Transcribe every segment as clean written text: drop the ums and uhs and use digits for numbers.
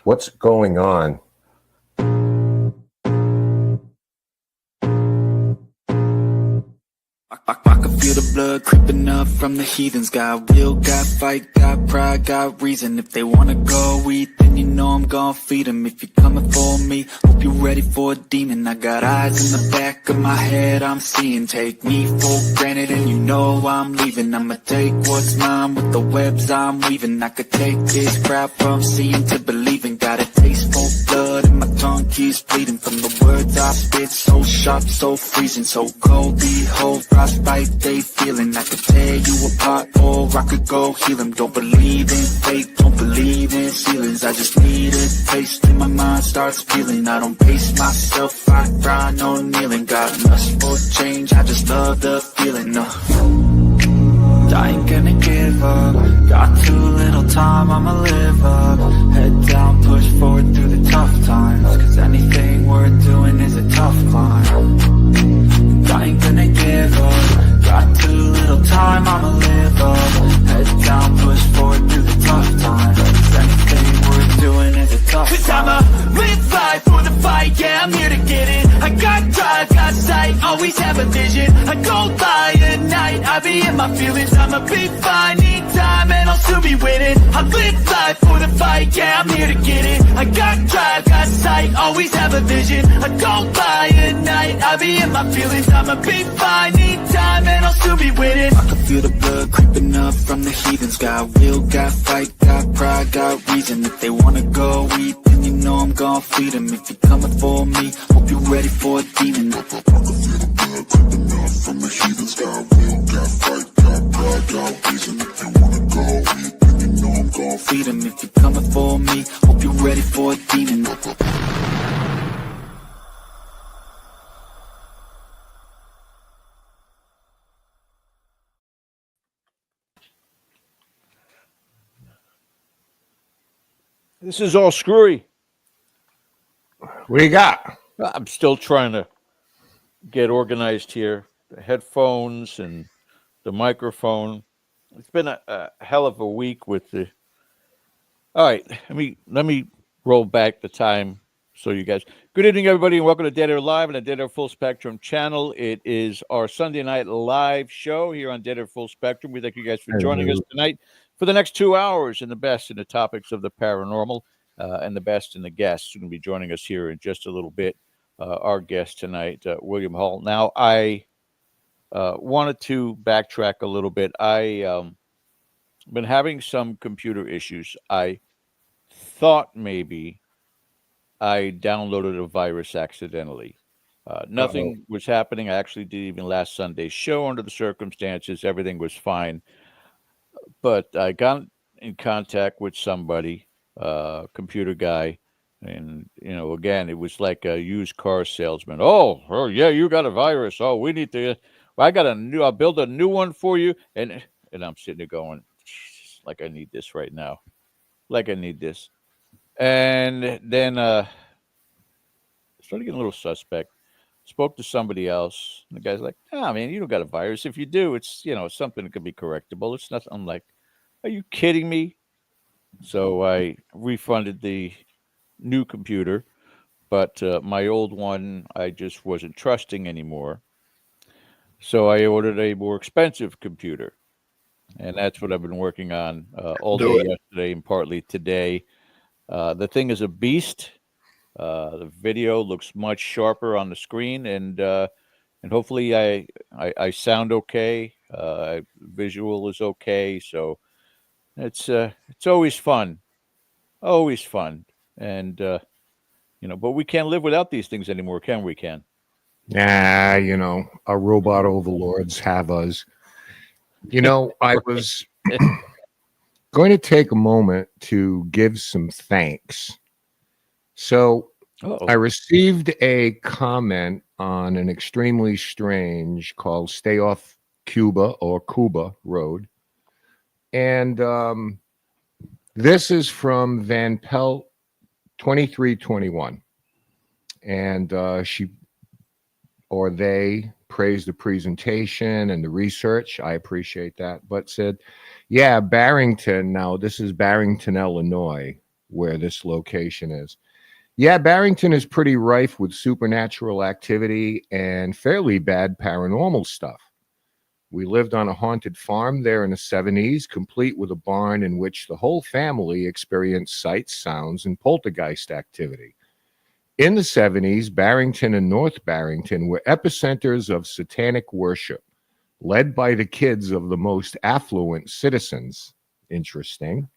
What's going on? I can feel the blood creeping up from the heathens. Got will, got fight, got pride, got reason. If they wanna go eat, then you know I'm gon' feed them. If you're coming for me, hope you're ready for a demon. I got eyes in the back of my head, I'm seeing. Take me for granted and you know I'm leaving. I'ma take what's mine with the webs I'm weaving. I could take this crowd from seeing to believing. Got a taste for blood and my tongue keeps bleeding. From the words I spit, so sharp, so freezing. So cold, behold, frostbite they feeling. I could tear you apart or I could go heal them. Don't believe in fate, don't believe in ceilings. I just need a taste and my mind starts feeling. I don't pace myself, I grind on kneeling. Got lust for change, I just love the feeling. I ain't gonna give up. Got too little time, I'ma live up. Head down, push forward through the tough times. Cause anything worth doing is a tough climb. I ain't gonna give up. Got too little time, I'ma live up. Head down, push forward through the tough times. Cause anything worth doing is a tough climb. Cause I'ma live life for the fight, yeah, I'm here to get it. I got drive, got sight, always have a vision. I go by at night, I be in my feelings. I'ma be fine, need time, and I'll soon be winning. I live life for the fight, yeah, I'm here to get it. I got drive, got sight, always have a vision. I go by at night, I be in my feelings. I'ma be fine, need time, and I'll soon be winning. I can feel the blood creeping up from the heathens. Got will, got fight, got pride, got reason. If they wanna go eat, then you know I'm gon' feed them. If you're coming for me, hope you're ready for a demon. I can feel the blood creeping up from the heathens. Got will, got fight, got pride, got reason. If you wanna go eat, then you know I'm gon' feed them. If you're coming for me, hope you're ready for a demon. This is all screwy. What do you got? I'm still trying to get organized here. The headphones and the microphone. It's been a hell of a week with the. All right, let me roll back the time so you guys. Good evening, everybody, and welcome to Dead Air Live and the Dead Air Full Spectrum channel. It is our Sunday night live show here on Dead Air Full Spectrum. We thank you guys for joining us tonight for the next 2 hours and the best in the topics of the paranormal and the best in the guests who will be joining us here in just a little bit. Our guest tonight, William Hall. Now, I wanted to backtrack a little bit. I been having some computer issues. I thought maybe I downloaded a virus accidentally. Nothing was happening. I actually did even last Sunday's show under the circumstances. Everything was fine. But I got in contact with somebody, computer guy, and, again, it was like a used car salesman. Oh, yeah, you got a virus. Oh, we need to, I'll build a new one for you. And I'm sitting there going, like I need this right now. Like I need this. And then started getting a little suspect. Spoke to somebody else. And the guy's like, man, you don't got a virus. If you do, it's, something that can be correctable. It's nothing. I'm like, are you kidding me? So I refunded the new computer, but my old one, I just wasn't trusting anymore. So I ordered a more expensive computer. And that's what I've been working on all day yesterday and partly today. The thing is a beast. The video looks much sharper on the screen, and hopefully I sound okay. Visual is okay, so it's always fun, and but we can't live without these things anymore, can we? Ken? Nah, our robot overlords have us. I was going to take a moment to give some thanks. So I received a comment on an extremely strange called Stay Off Cuba or Cuba Road. And this is from Van Pelt 2321. And they praised the presentation and the research. I appreciate that. But said, yeah, Barrington. Now, this is Barrington, Illinois, where this location is. Yeah, Barrington is pretty rife with supernatural activity and fairly bad paranormal stuff. We lived on a haunted farm there in the 70s, complete with a barn in which the whole family experienced sights, sounds, and poltergeist activity. In the 70s, Barrington and North Barrington were epicenters of satanic worship, led by the kids of the most affluent citizens. Interesting.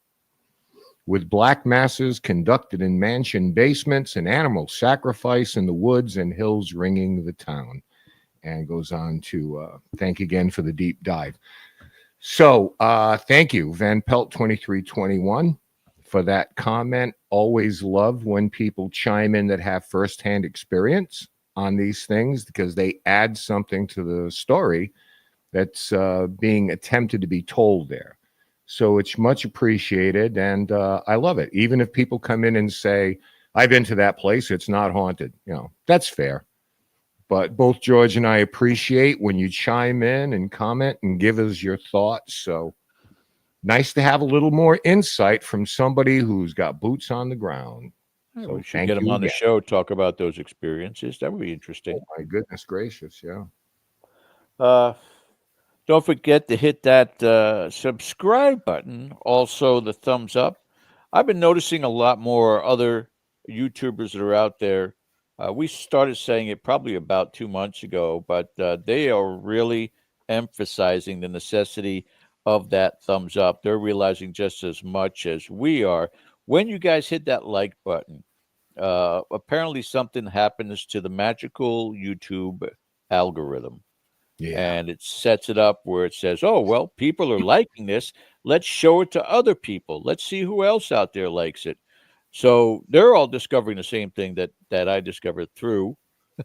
With black masses conducted in mansion basements and animal sacrifice in the woods and hills ringing the town. And goes on to thank again for the deep dive. So thank you, Van Pelt 2321, for that comment. Always love when people chime in that have firsthand experience on these things, because they add something to the story that's being attempted to be told there. So it's much appreciated, and I love it. Even if people come in and say, I've been to that place, it's not haunted, that's fair. But both George and I appreciate when you chime in and comment and give us your thoughts. So nice to have a little more insight from somebody who's got boots on the ground. So we should get him on the show, talk about those experiences. That would be interesting. Oh, my goodness gracious, yeah. Don't forget to hit that subscribe button. Also, the thumbs up. I've been noticing a lot more other YouTubers that are out there. We started saying it probably about 2 months ago, but they are really emphasizing the necessity of that thumbs up. They're realizing just as much as we are. When you guys hit that like button, apparently something happens to the magical YouTube algorithm. Yeah. And it sets it up where it says, oh, well, people are liking this. Let's show it to other people. Let's see who else out there likes it. So they're all discovering the same thing that I discovered through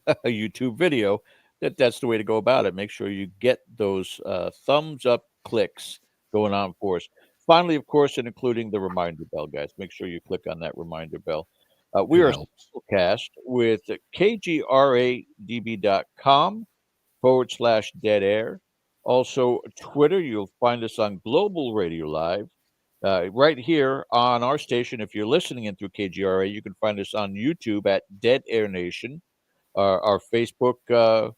a YouTube video, that's the way to go about it. Make sure you get those thumbs up clicks going on for us. Finally, of course, and including the reminder bell, guys. Make sure you click on that reminder bell. We are simulcast with kgradb.com/dead air. Also, Twitter, you'll find us on Global Radio Live. Right here on our station, if you're listening in through KGRA, you can find us on YouTube at Dead Air Nation. Our Facebook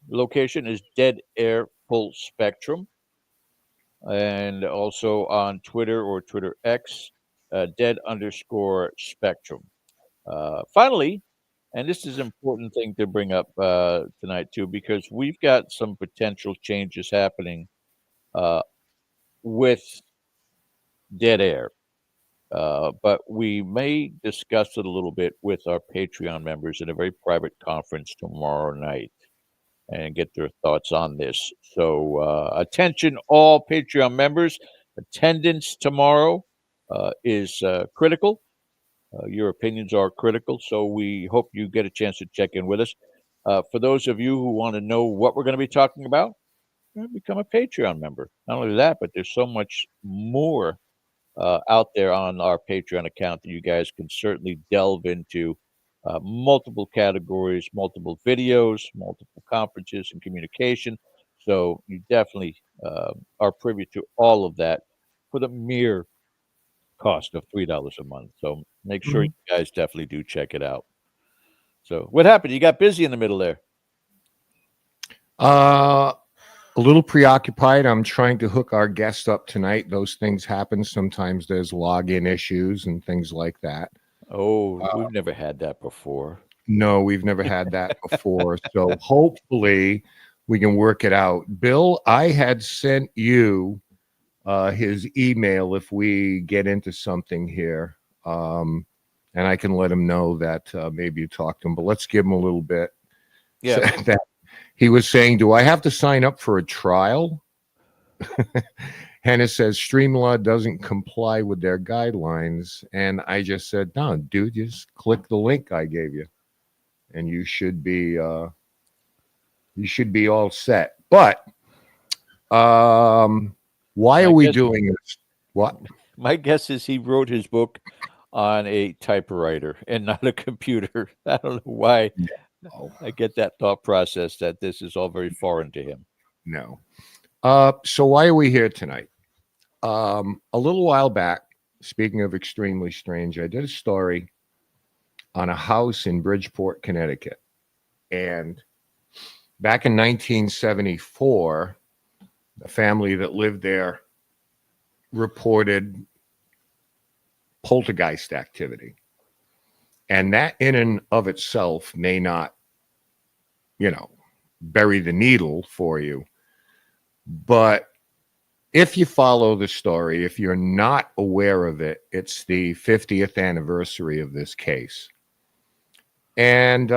location is Dead Air Full Spectrum. And also on Twitter or Twitter X, Dead_Spectrum. Finally, and this is an important thing to bring up tonight, too, because we've got some potential changes happening with Dead Air. But we may discuss it a little bit with our Patreon members in a very private conference tomorrow night and get their thoughts on this. So attention, all Patreon members. Attendance tomorrow is critical. Your opinions are critical, so we hope you get a chance to check in with us. For those of you who want to know what we're going to be talking about, become a Patreon member. Not only that, but there's so much more out there on our Patreon account that you guys can certainly delve into. Multiple categories, multiple videos, multiple conferences and communication. So you definitely are privy to all of that for the mere cost of $3 a month. So make sure you guys definitely do check it out. So what happened? You got busy in the middle there. A little preoccupied. I'm trying to hook our guest up tonight. Those things happen. Sometimes there's login issues and things like that. Oh, we've never had that before. No, we've never had that before. So hopefully we can work it out. Bill, I had sent you his email if we get into something here. And I can let him know that maybe you talked to him, but let's give him a little bit. Yeah. So that he was saying, do I have to sign up for a trial? Hannah says Streamlaw doesn't comply with their guidelines. And I just said, no, dude, just click the link I gave you. And you should be all set. But why are we doing this? What? My guess is he wrote his book on a typewriter and not a computer. I don't know why. No. I get that thought process that this is all very foreign to him. No. So why are we here tonight? A little while back, speaking of extremely strange, I did a story on a house in Bridgeport, Connecticut. And back in 1974, the family that lived there reported poltergeist activity. And that in and of itself may not, bury the needle for you. But if you follow the story, if you're not aware of it, it's the 50th anniversary of this case. And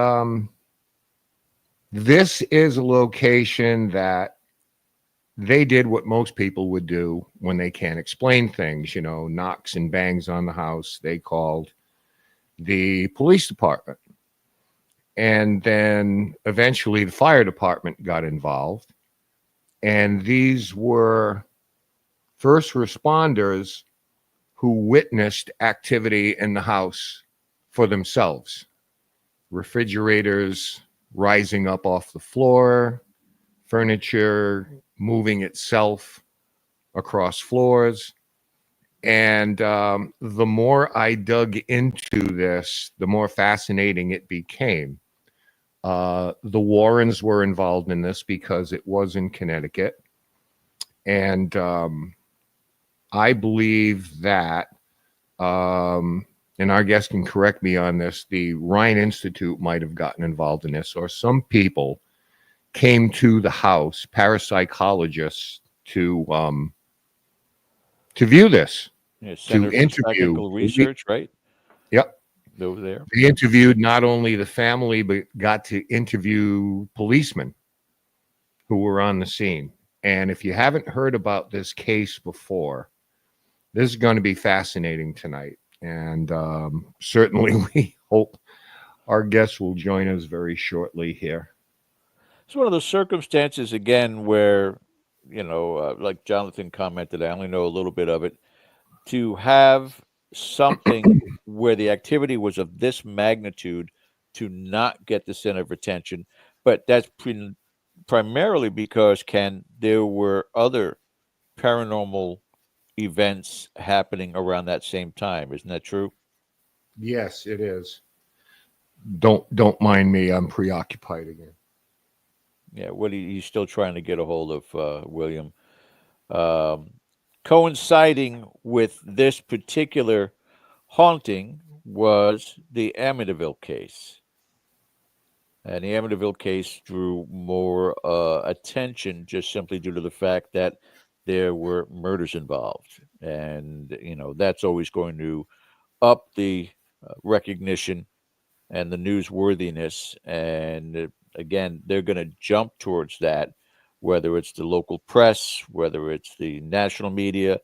this is a location that they did what most people would do when they can't explain things, knocks and bangs on the house. They called the police department. And then eventually the fire department got involved. And these were first responders who witnessed activity in the house for themselves. Refrigerators rising up off the floor, furniture moving itself across floors. And the more I dug into this, the more fascinating it became. The Warrens were involved in this because it was in Connecticut. And I believe that, and our guest can correct me on this, the Rhine Institute might have gotten involved in this, or some people came to the house, parapsychologists, to view this, Center to for interview. Psychical Research, right? Yep. Over there. They interviewed not only the family, but got to interview policemen who were on the scene. And if you haven't heard about this case before, this is going to be fascinating tonight. And certainly we hope our guests will join us very shortly here. It's one of those circumstances, again, where, like Jonathan commented, I only know a little bit of it, to have something where the activity was of this magnitude to not get the center of attention. But that's primarily because, Ken, there were other paranormal events happening around that same time. Isn't that true? Yes, it is. Don't mind me. I'm preoccupied again. Yeah, what he's still trying to get a hold of, William. Coinciding with this particular haunting was the Amityville case. And the Amityville case drew more attention just simply due to the fact that there were murders involved. And, that's always going to up the recognition and the newsworthiness. And again, they're going to jump towards that, whether it's the local press, whether it's the national media,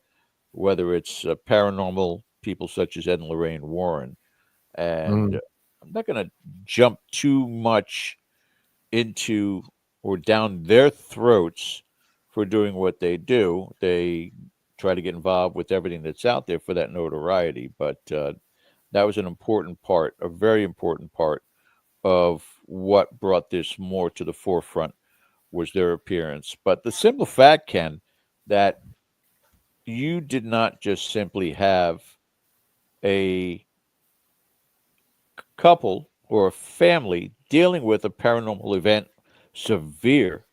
whether it's paranormal people such as Ed and Lorraine Warren. And I'm not going to jump too much into or down their throats for doing what they do. They try to get involved with everything that's out there for that notoriety. But that was an important part, a very important part of what brought this more to the forefront was their appearance. But the simple fact, Ken, that you did not just simply have a couple or a family dealing with a paranormal event, severe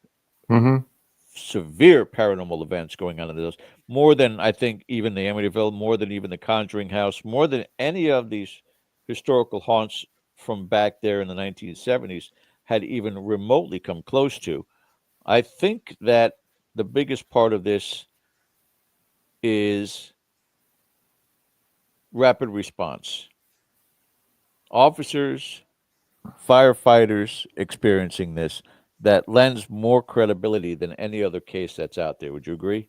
paranormal events going on in those, more than I think even the Amityville, more than even the Conjuring House, more than any of these historical haunts from back there in the 1970s had even remotely come close to. I think that the biggest part of this is rapid response. Officers, firefighters experiencing this, that lends more credibility than any other case that's out there. Would you agree?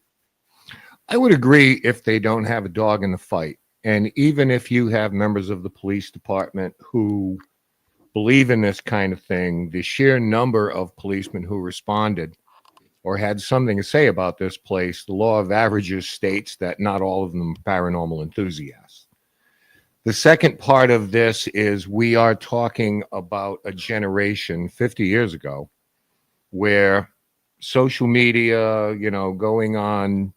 I would agree if they don't have a dog in the fight. And even if you have members of the police department who believe in this kind of thing, the sheer number of policemen who responded or had something to say about this place, the law of averages states that not all of them are paranormal enthusiasts. The second part of this is we are talking about a generation 50 years ago where social media, going on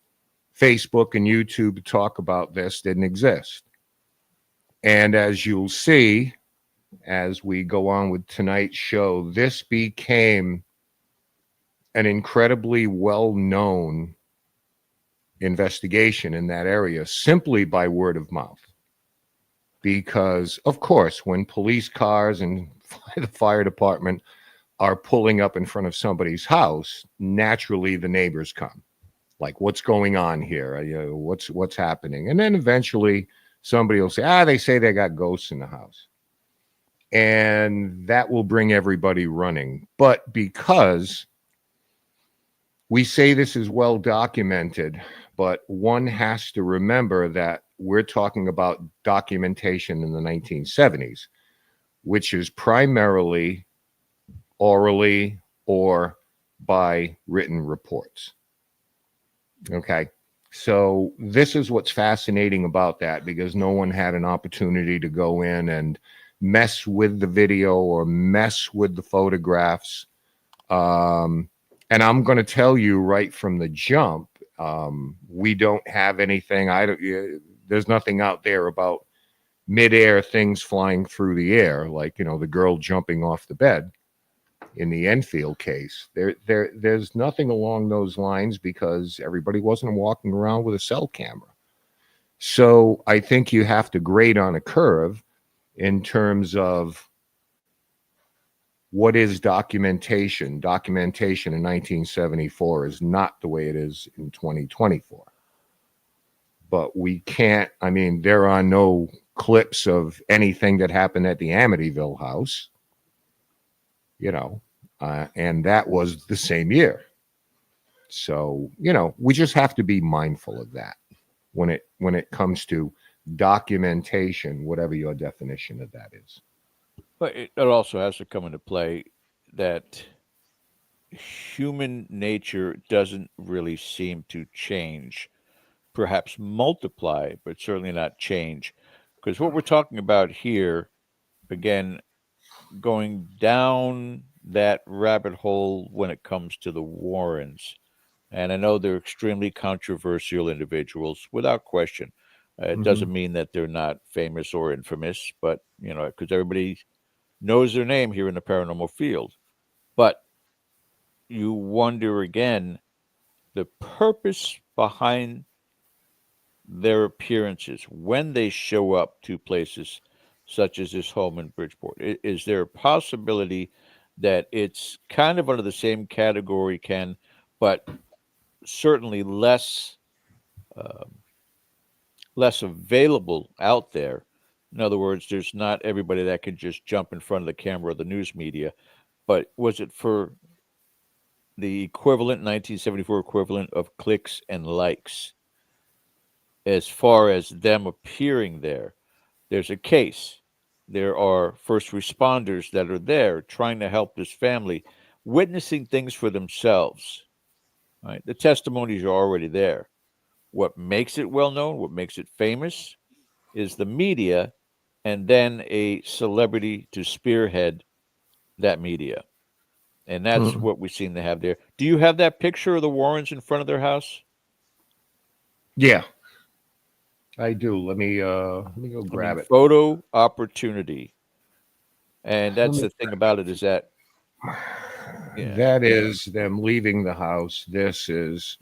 Facebook and YouTube to talk about this didn't exist. And as you'll see, as we go on with tonight's show, this became an incredibly well-known investigation in that area simply by word of mouth. Because, of course, when police cars and the fire department are pulling up in front of somebody's house, naturally the neighbors come. Like, what's going on here? What's happening? And then eventually somebody will say, they say they got ghosts in the house. And that will bring everybody running. But because we say this is well documented, but one has to remember that we're talking about documentation in the 1970s, which is primarily orally or by written reports. Okay. So this is what's fascinating about that, because no one had an opportunity to go in and mess with the video or mess with the photographs. And I'm going to tell you right from the jump, we don't have anything. There's nothing out there about midair things flying through the air, like, the girl jumping off the bed in the Enfield case. There's nothing along those lines, because everybody wasn't walking around with a cell camera. So I think you have to grade on a curve in terms of what is documentation. Documentation in 1974 is not the way it is in 2024. But we can't, there are no clips of anything that happened at the Amityville house. And that was the same year. So, we just have to be mindful of that when it comes to documentation, whatever your definition of that is. But it also has to come into play that human nature doesn't really seem to change, perhaps multiply, but certainly not change. Because what we're talking about here, again, going down that rabbit hole when it comes to the Warrens. And I know they're extremely controversial individuals, without question. It doesn't mean that they're not famous or infamous, but, because everybody knows their name here in the paranormal field. But you wonder again, the purpose behind their appearances when they show up to places such as this home in Bridgeport. Is there a possibility that it's kind of under the same category, Ken, but certainly less available out there? In other words, there's not everybody that can just jump in front of the camera or the news media. But was it for the equivalent, 1974 equivalent of clicks and likes? As far as them appearing there, there's a case. There are first responders that are there trying to help this family, witnessing things for themselves. Right? The testimonies are already there. What makes it well known, what makes it famous, is the media, and then a celebrity to spearhead that media. And that's what we seem to have there. Do you have that picture of the Warrens in front of their house? Yeah, I do. Let me go grab it. Photo opportunity. And that's the thing about it, is that that is them leaving the house. This is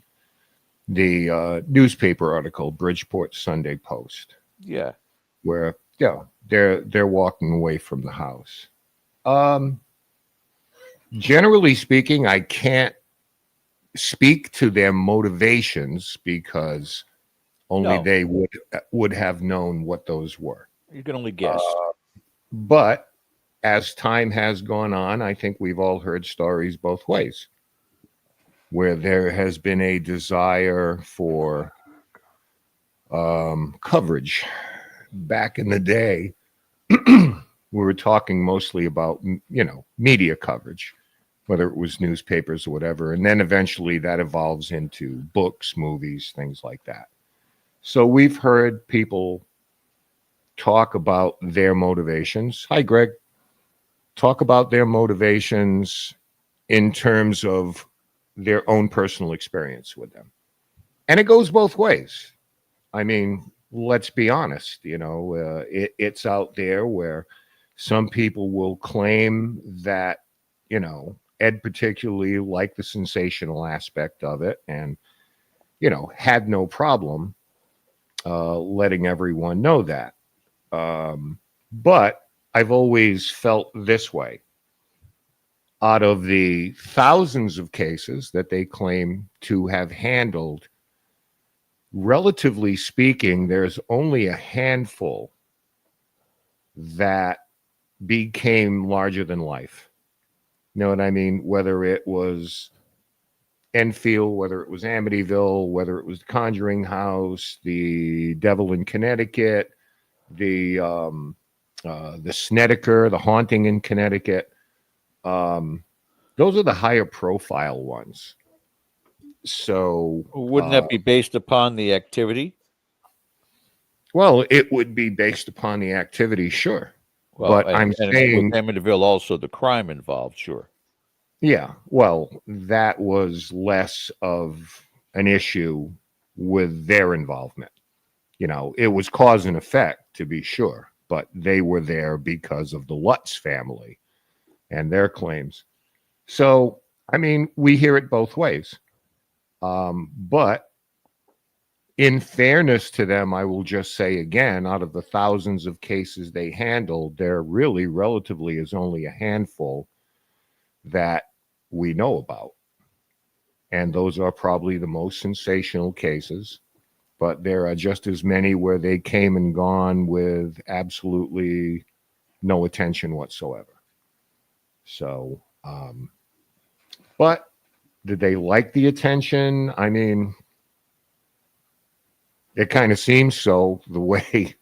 the newspaper article, Bridgeport Sunday Post. Yeah. Where they're walking away from the house. Generally speaking, I can't speak to their motivations, because only they would have known what those were. You can only guess. But as time has gone on, I think we've all heard stories both ways, where there has been a desire for coverage. Back in the day, we were talking mostly about, media coverage, whether it was newspapers or whatever. And then eventually that evolves into books, movies, things like that. So we've heard people talk about their motivations. Hi, Greg. Talk about their motivations in terms of their own personal experience with them. And it goes both ways. I mean, let's be honest, it's out there where some people will claim that, Ed particularly liked the sensational aspect of it and, had no problem letting everyone know that. But I've always felt this way. Out of the thousands of cases that they claim to have handled, relatively speaking, there's only a handful that became larger than life. You know what I mean? Whether it was Enfield, whether it was Amityville, whether it was the Conjuring House, the Devil in Connecticut, the Snedeker, the Haunting in Connecticut. Those are the higher profile ones. So wouldn't that be based upon the activity? Well, it would be based upon the activity, sure. Well, but I'm saying with Amityville also the crime involved, sure. Yeah, well, that was less of an issue with their involvement. It was cause and effect, to be sure, but they were there because of the Lutz family and their claims. So, I mean, we hear it both ways. But in fairness to them, I will just say again, out of the thousands of cases they handled, there really relatively is only a handful that we know about. And those are probably the most sensational cases, but there are just as many where they came and gone with absolutely no attention whatsoever. So, but did they like the attention? I mean, it kind of seems so, the way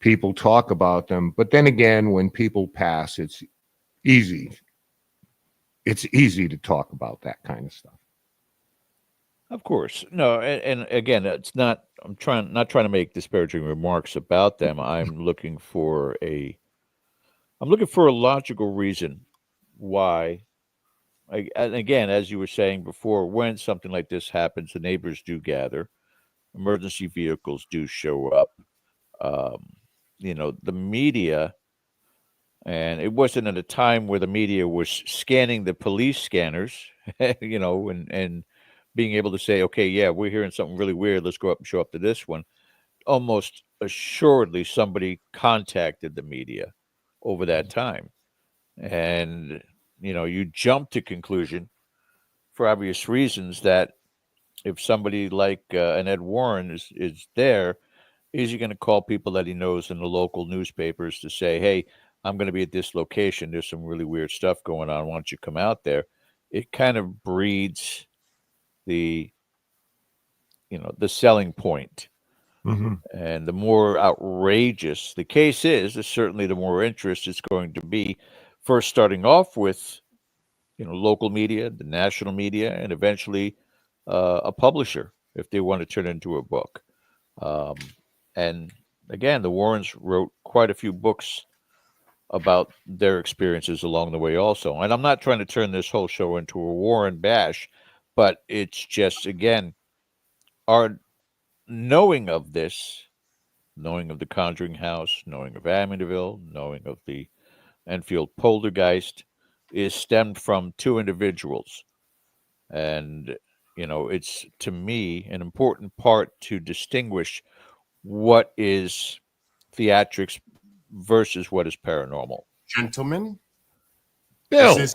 people talk about them. But then again, when people pass, it's easy. It's easy to talk about that kind of stuff. Of course. No, and again, it's not I'm not trying to make disparaging remarks about them. I'm looking for a logical reason why. And again, as you were saying before, when something like this happens, the neighbors do gather, emergency vehicles do show up. The media, and it wasn't at a time where the media was scanning the police scanners, and being able to say, okay, yeah, we're hearing something really weird. Let's go up and show up to this one. Almost assuredly, somebody contacted the media over that time. And, you jump to conclusion for obvious reasons that if somebody like an Ed Warren is there, is he going to call people that he knows in the local newspapers to say, hey, I'm going to be at this location. There's some really weird stuff going on. Why don't you come out there? It kind of breeds the selling point. Mm-hmm. And the more outrageous the case is certainly the more interest it's going to be, first starting off with, local media, the national media, and eventually a publisher if they want to turn it into a book. And again, the Warrens wrote quite a few books about their experiences along the way also. And I'm not trying to turn this whole show into a Warren bash, but it's just, again, our knowing of this, knowing of the Conjuring House, knowing of Amityville, knowing of the Enfield poltergeist is stemmed from two individuals. And, it's, to me, an important part to distinguish what is theatrics versus what is paranormal. Gentlemen, Bill, this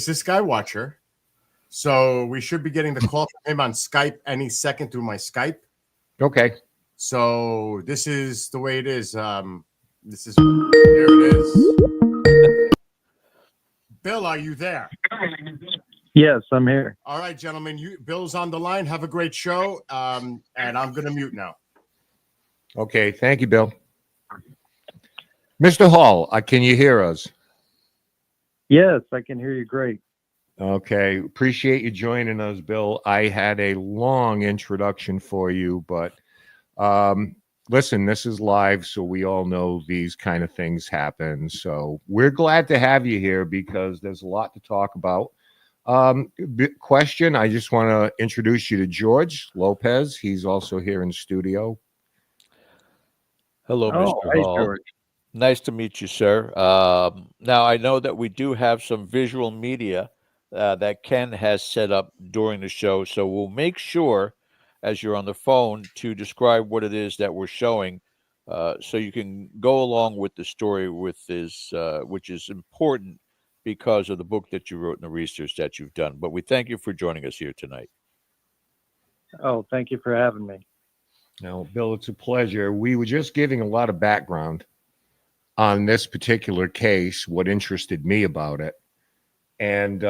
is Skywatcher. So we should be getting the call from him on Skype any second through my Skype. okay. So this is the way it is. There it is. Bill, are you there? Yes, I'm here. All right, gentlemen. Bill's on the line. Have a great show. And I'm going to mute now. Okay, thank you, Bill. Mr. Hall, can you hear us? Yes, I can hear you great. Okay, appreciate you joining us, Bill. I had a long introduction for you, but listen, this is live, so we all know these kind of things happen. So we're glad to have you here because there's a lot to talk about. Question. I just want to introduce you to George Lopez. He's also here in studio. Hello, Oh, Mr. hi, Hall. George. Nice to meet you, sir. Now, I know that we do have some visual media that Ken has set up during the show, so we'll make sure, as you're on the phone, to describe what it is that we're showing, so you can go along with the story with this, which is important because of the book that you wrote and the research that you've done. But we thank you for joining us here tonight. Oh, thank you for having me. Now, Bill, it's a pleasure. We were just giving a lot of background on this particular case, what interested me about it. And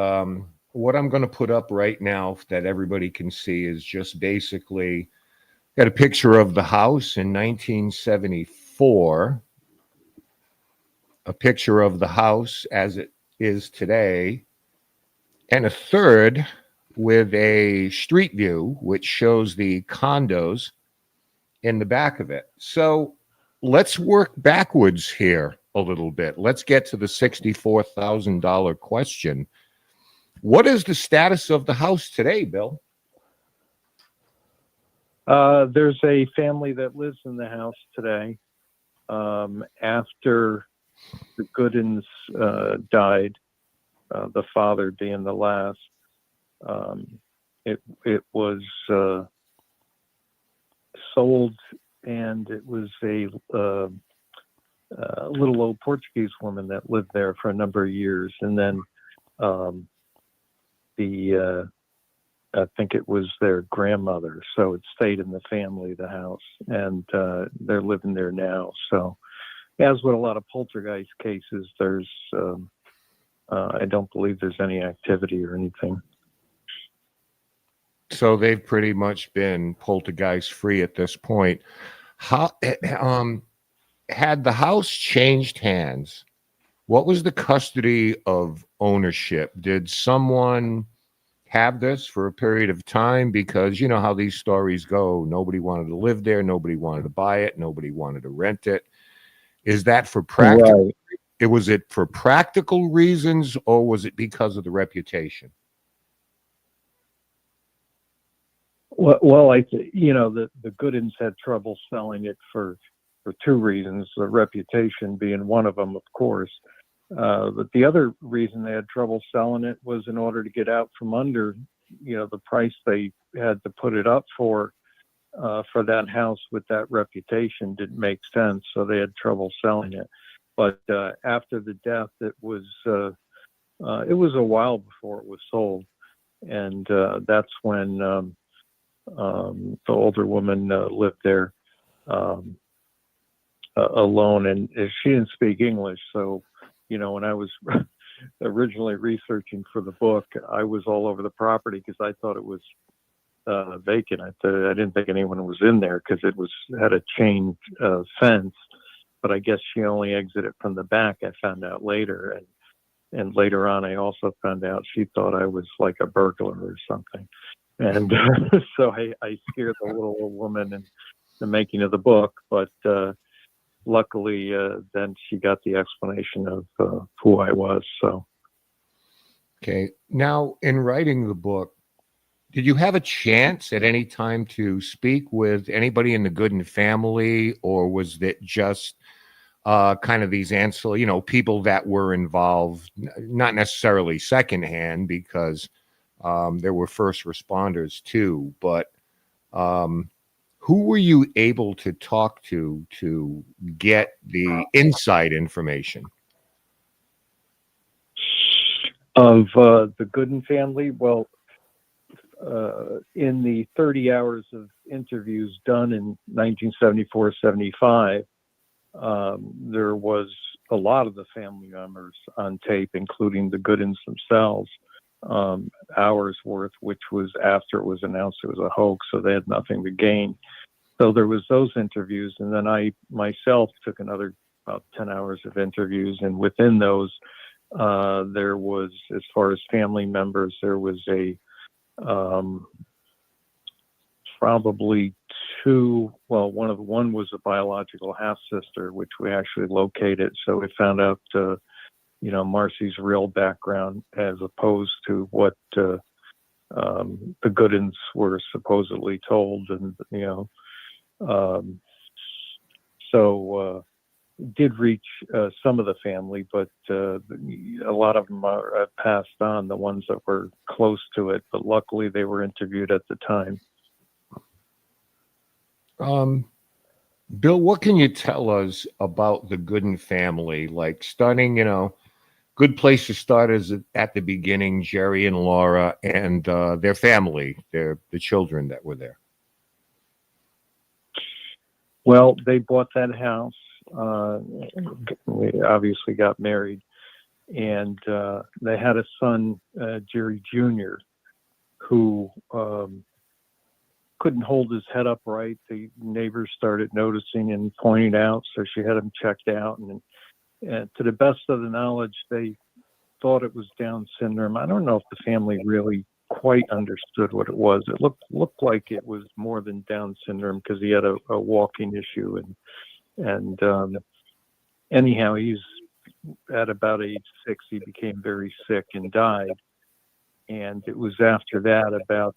what I'm going to put up right now that everybody can see is just basically got a picture of the house in 1974, a picture of the house as it is today, and a third with a street view, which shows the condos in the back of it. So let's work backwards here a little bit. Let's get to the $64,000 question. What is the status of the house today, Bill? There's a family that lives in the house today. After the Goodins died, the father being the last, it was sold, and it was a little old Portuguese woman that lived there for a number of years, and then I think it was their grandmother, so it stayed in the family, the house, and they're living there now. So, as with a lot of poltergeist cases, there's I don't believe there's any activity or anything. So they've pretty much been poltergeist free at this point. How had the house changed hands? What was the custody of ownership? Did someone have this for a period of time? Because you know how these stories go. Nobody wanted to live there. Nobody wanted to buy it. Nobody wanted to rent it. Is that for practical? Right. Was it for practical reasons, or was it because of the reputation? Well, the Goodins had trouble selling it for two reasons, the reputation being one of them, of course. But the other reason they had trouble selling it was in order to get out from under, the price they had to put it up for that house with that reputation didn't make sense. So they had trouble selling it. But after the death, it was a while before it was sold. And that's when the older woman lived there alone. And she didn't speak English. So, when I was originally researching for the book, I was all over the property because I thought it was vacant. I didn't think anyone was in there because it had a chain fence, but I guess she only exited from the back. I found out later, and later on, I also found out she thought I was like a burglar or something, and so I scared the little old woman in the making of the book. But luckily, then she got the explanation of who I was. So, okay. Now, in writing the book, did you have a chance at any time to speak with anybody in the Gooden family, or was it just kind of these ancillary, people that were involved, not necessarily secondhand, because there were first responders too, but who were you able to talk to get the inside information? Of the Gooden family, well, in the 30 hours of interviews done in 1974-75, there was a lot of the family members on tape, including the Goodins themselves, hours worth, which was after it was announced it was a hoax, so they had nothing to gain. So there was those interviews, and then I myself took another about 10 hours of interviews, and within those, there was, as far as family members, there was probably two. Well, one was a biological half sister, which we actually located. So we found out Marcy's real background as opposed to what the Goodins were supposedly told, and so did reach some of the family, but a lot of them are passed on, the ones that were close to it, but luckily they were interviewed at the time. Bill, what can you tell us about the Gooden family? Like, starting, good place to start is at the beginning, Jerry and Laura and their family, the children that were there. Well, they bought that house. We obviously got married, and they had a son, Jerry Jr., who couldn't hold his head up right. The neighbors started noticing and pointing out, so she had him checked out. And to the best of the knowledge, they thought it was Down syndrome. I don't know if the family really quite understood what it was. It looked like it was more than Down syndrome because he had a walking issue, and anyhow, he's at about age 6, he became very sick and died. And it was after that, about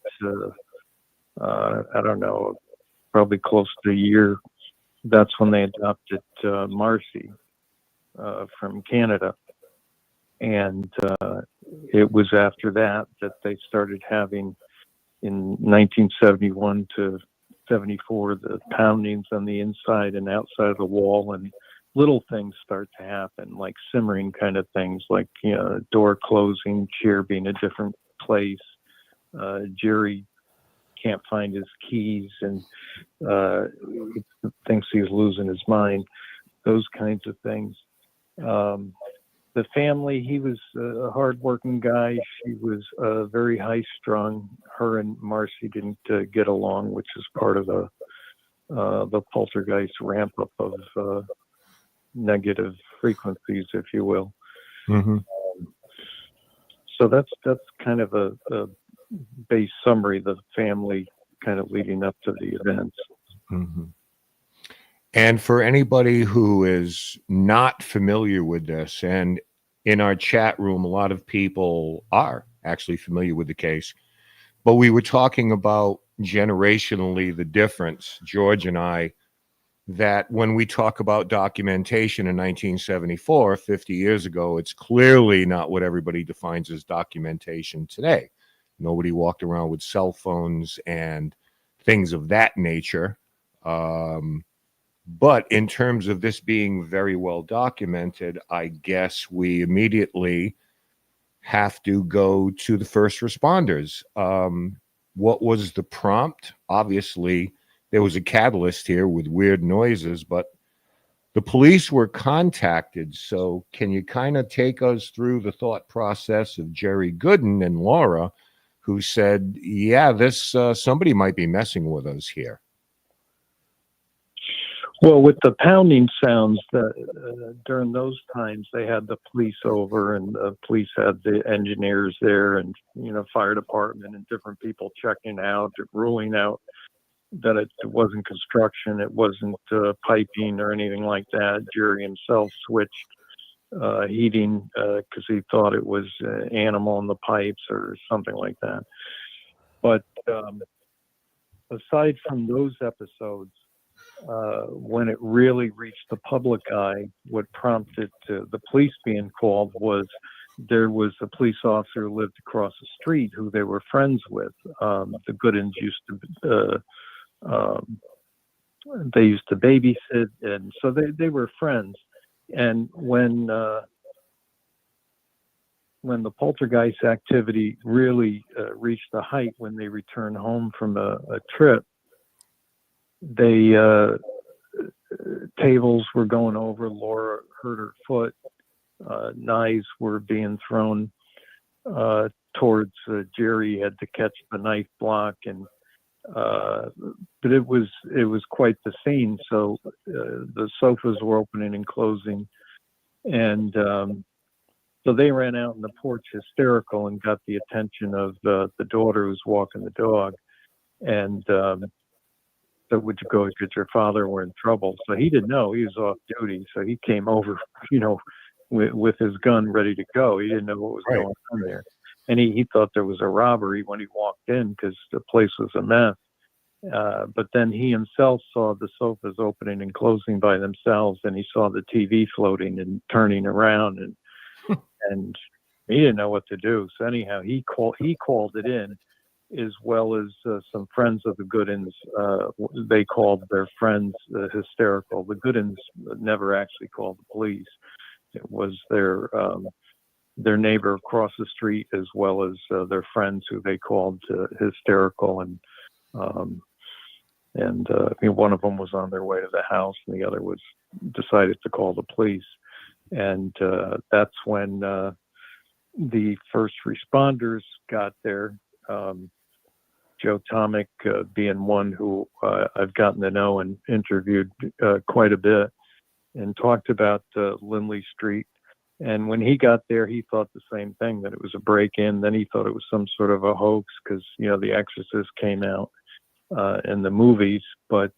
I don't know, probably close to a year, that's when they adopted Marcy from Canada. And it was after that they started having, in 1971 to 74, the poundings on the inside and outside of the wall, and little things start to happen, like simmering kind of things, like door closing, chair being a different place. Jerry can't find his keys and thinks he's losing his mind. Those kinds of things. The family, he was a hardworking guy. She was very high-strung. Her and Marcy didn't get along, which is part of the poltergeist ramp-up of negative frequencies, if you will. Mm-hmm. So that's kind of a base summary of the family kind of leading up to the events. Mm-hmm. And for anybody who is not familiar with this, and in our chat room, a lot of people are actually familiar with the case, but we were talking about generationally the difference, George and I, that when we talk about documentation in 1974, 50 years ago, it's clearly not what everybody defines as documentation today. Nobody walked around with cell phones and things of that nature. But in terms of this being very well documented, I guess we immediately have to go to the first responders. What was the prompt? Obviously, there was a catalyst here with weird noises, but the police were contacted. So can you kind of take us through the thought process of Jerry Gooden and Laura, who said, yeah, this somebody might be messing with us here? Well, with the pounding sounds, during those times, they had the police over, and the police had the engineers there, and fire department and different people checking out, ruling out that it wasn't construction, it wasn't piping or anything like that. Jerry himself switched heating because he thought it was animal in the pipes or something like that. But aside from those episodes, when it really reached the public eye, what prompted the police being called was there was a police officer who lived across the street who they were friends with. The Goodins used to they used to babysit, and so they were friends. And when the poltergeist activity really reached the height, when they returned home from a trip, they tables were going over. Laura hurt her foot. Knives were being thrown towards Jerry. Had to catch the knife block, and but it was quite the scene. So the sofas were opening and closing, and so they ran out on the porch hysterical and got the attention of the daughter who's walking the dog, and so would you go get your father? We're in trouble. So he didn't know, he was off duty. So he came over, with his gun ready to go. He didn't know what was going on there. And he thought there was a robbery when he walked in because the place was a mess. But then he himself saw the sofas opening and closing by themselves, and he saw the TV floating and turning around, and he didn't know what to do. So anyhow, he called it in, as well as some friends of the Goodins. They called their friends hysterical. The Goodins never actually called the police. It was their neighbor across the street, as well as their friends, who they called hysterical, and one of them was on their way to the house, and the other was decided to call the police. And that's when the first responders got there. Joe Tomic being one who I've gotten to know and interviewed quite a bit, and talked about Lindley Street. And when he got there, he thought the same thing, that it was a break-in. Then he thought it was some sort of a hoax because, The Exorcist came out in the movies. But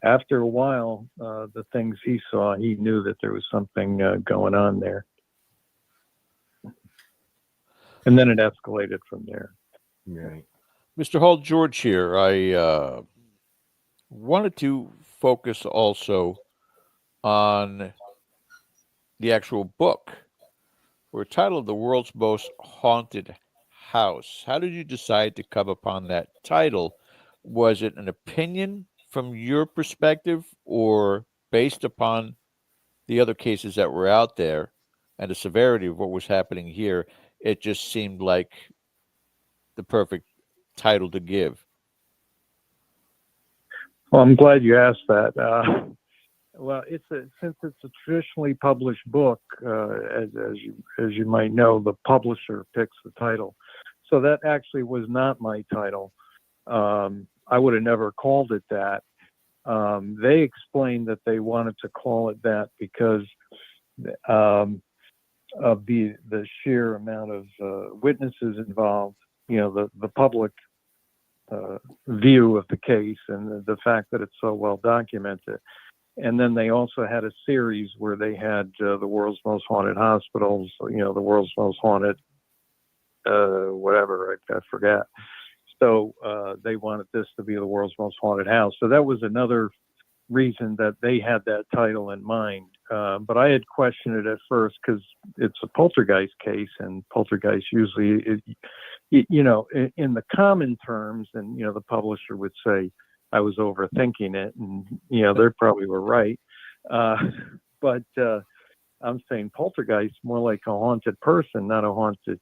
after a while, the things he saw, he knew that there was something going on there. And then it escalated from there. Right. Mr. Hall George here. I wanted to focus also on the actual book. We're titled The World's Most Haunted House. How did you decide to come upon that title? Was it an opinion from your perspective, or based upon the other cases that were out there and the severity of what was happening here, it just seemed like the perfect title to give? Well, I'm glad you asked that. Well, since it's a traditionally published book, as you might know, the publisher picks the title. So that actually was not my title. I would have never called it that. They explained that they wanted to call it that because of the sheer amount of witnesses involved, the public view of the case, and the fact that it's so well documented. And then they also had a series where they had the world's most haunted hospitals, the world's most haunted whatever, I forget. So they wanted this to be the world's most haunted house. So that was another reason that they had that title in mind. But I had questioned it at first because it's a poltergeist case, and poltergeist usually, in the common terms, and, the publisher would say I was overthinking it, and, they probably were right. But I'm saying poltergeist, more like a haunted person, not a haunted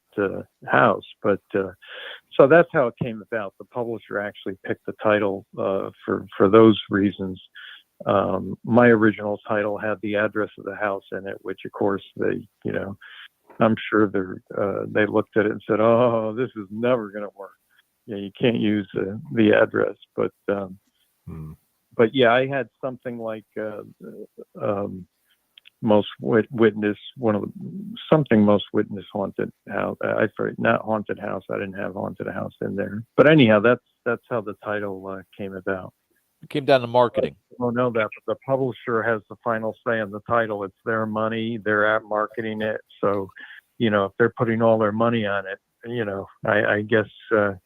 house. But so that's how it came about. The publisher actually picked the title for those reasons. My original title had the address of the house in it, which of course they, I'm sure they looked at it and said, "Oh, this is never going to work. You can't use the address." But yeah, I had something like most witness haunted house. Not haunted house. I didn't have haunted house in there. But anyhow, that's how the title came about. It came down to marketing. Well, no, that the publisher has the final say on the title. It's their money. They're at marketing it. So, if they're putting all their money on it, I guess, I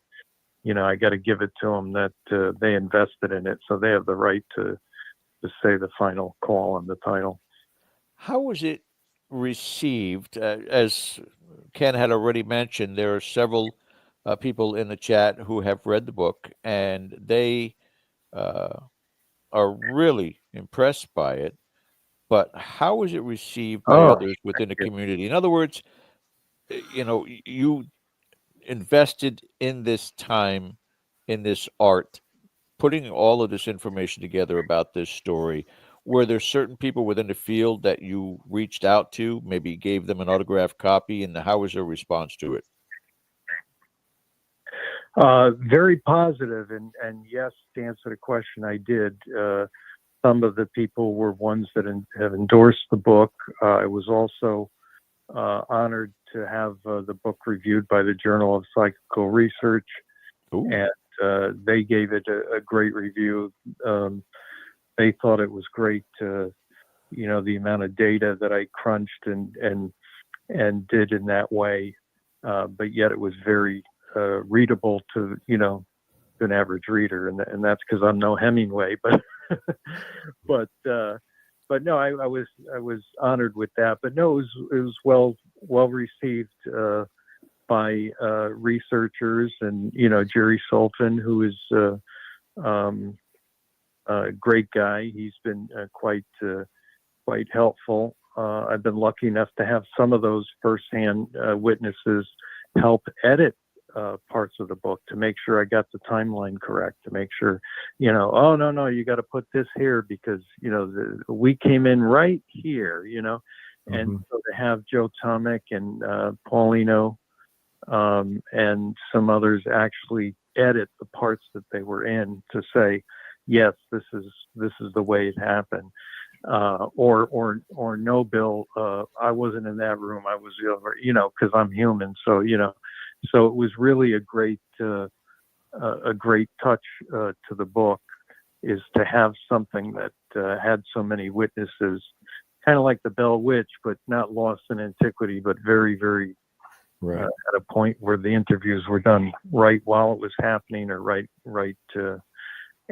got to give it to them that they invested in it. So they have the right to say the final call on the title. How was it received? As Ken had already mentioned, there are several people in the chat who have read the book, and they are really impressed by it. But how was it received by others within the community? In other words, you invested in this time, in this art, putting all of this information together about this story. Were there certain people within the field that you reached out to, maybe gave them an autographed copy, and how was their response to it? Very positive, and yes, to answer the question, I did. Some of the people were ones that have endorsed the book. I was also honored to have the book reviewed by the Journal of Psychical Research. Ooh. And they gave it a great review. They thought it was great the amount of data that I crunched and did in that way, but yet it was very readable to an average reader, and that's because I'm no Hemingway, but but no, I was honored with that. But no, it was well received by researchers, and Jerry Sultan, who is a great guy. He's been quite helpful. I've been lucky enough to have some of those firsthand witnesses help edit parts of the book to make sure I got the timeline correct, to make sure, oh, no, you got to put this here because, we came in right here, and so to have Joe Tomek and Paulino and some others actually edit the parts that they were in to say, yes, this is the way it happened. Or no, Bill, I wasn't in that room. I was over, because I'm human. So, so it was really a great touch to the book, is to have something that had so many witnesses, kind of like the Bell Witch, but not lost in antiquity, but very, very Right. At a point where the interviews were done right while it was happening, or right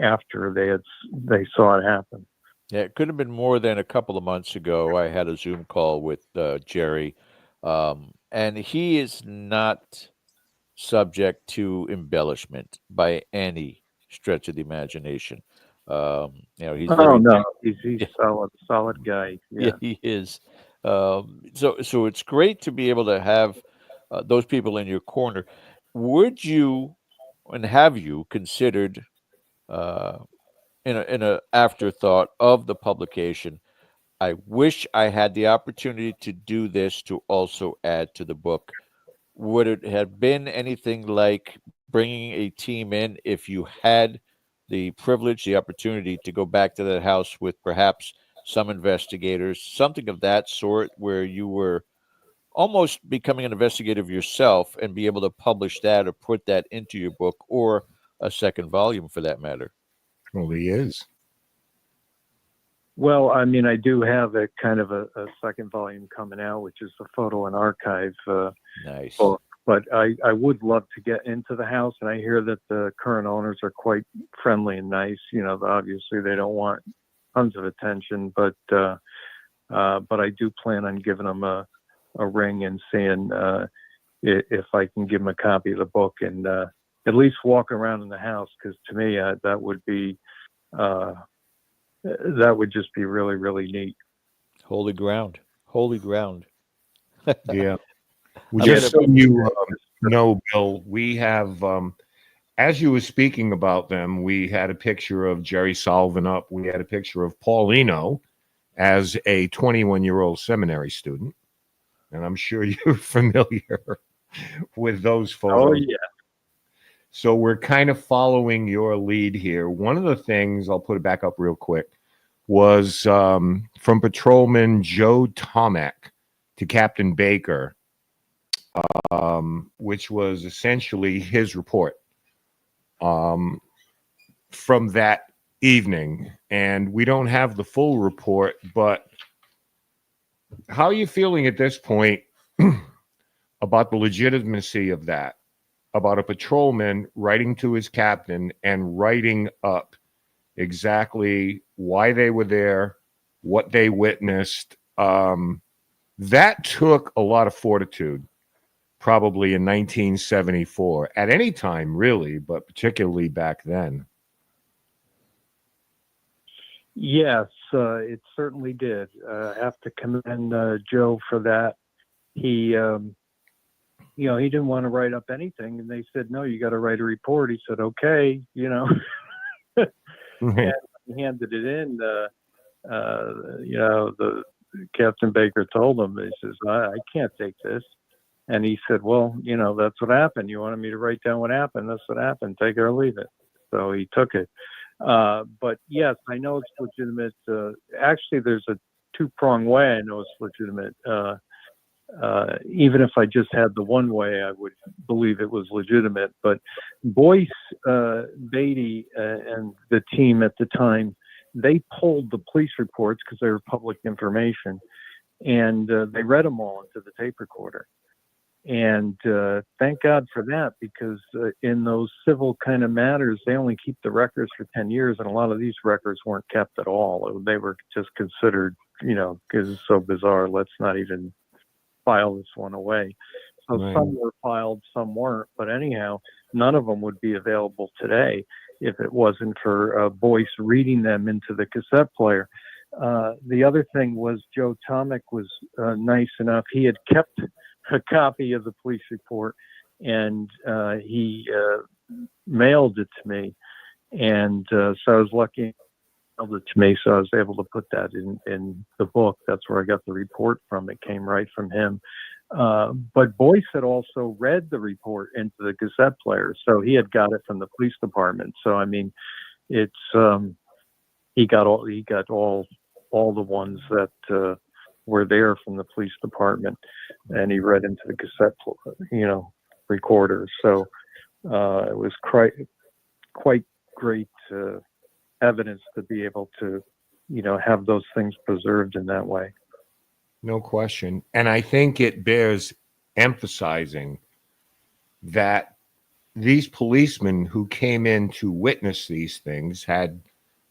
after they saw it happen. Yeah, it could have been more than a couple of months ago. I had a Zoom call with Jerry, and he is not subject to embellishment by any stretch of the imagination. He's he's solid guy. Yeah, he is. So it's great to be able to have those people in your corner. Would you, and have you considered, in a afterthought of the publication, I wish I had the opportunity to do this to also add to the book? Would it have been anything like bringing a team in, if you had the privilege, the opportunity to go back to that house with perhaps some investigators, something of that sort, where you were almost becoming an investigator yourself and be able to publish that or put that into your book, or a second volume for that matter? Well, he is. Well, I mean, I do have a kind of a second volume coming out, which is the photo and archive Nice. book. But I would love to get into the house, and I hear that the current owners are quite friendly and nice. Obviously they don't want tons of attention, but I do plan on giving them a ring and seeing if I can give them a copy of the book and at least walk around in the house, because to me that would be just be really, really neat. Holy ground. Yeah. Well, just so you know, Bill, we have, as you were speaking about them, we had a picture of Jerry Sullivan up. We had a picture of Paulino as a 21-year-old seminary student. And I'm sure you're familiar with those photos. Oh, yeah. So we're kind of following your lead here. One of the things, I'll put it back up real quick, was from Patrolman Joe Tomek to Captain Baker, which was essentially his report from that evening. And we don't have the full report, but how are you feeling at this point about the legitimacy of that? About a patrolman writing to his captain and writing up exactly why they were there, what they witnessed. That took a lot of fortitude, probably in 1974, at any time really, but particularly back then. Yes, it certainly did. I have to commend Joe for that. He he didn't want to write up anything, and they said, no, you got to write a report. He said, okay, and he handed it in. The Captain Baker told him, he says, I can't take this. And he said, well, that's what happened. You wanted me to write down what happened. That's what happened. Take it or leave it. So he took it. But yes, I know it's legitimate. Actually, there's a two-pronged way I know it's legitimate. Even if I just had the one way, I would believe it was legitimate. But Boyce Beatty and the team at the time they pulled the police reports because they were public information, and they read them all into the tape recorder. And thank God for that, because in those civil kind of matters, they only keep the records for 10 years, and a lot of these records weren't kept at all. They were just considered, because it's so bizarre, let's not even file this one away. So Right. Some were filed, some weren't. But anyhow, none of them would be available today if it wasn't for Boyce reading them into the cassette player. The other thing was Joe Tomic was nice enough. He had kept a copy of the police report, and he mailed it to me. And so I was lucky he mailed it to me, so I was able to put that in the book. That's where I got the report from. It came right from him. But Boyce had also read the report into the cassette player, so he had got it from the police department. So I mean, it's he got all the ones that were there from the police department, and he read into the cassette, recorder. So it was quite great evidence to be able to, have those things preserved in that way. No question. And I think it bears emphasizing that these policemen who came in to witness these things had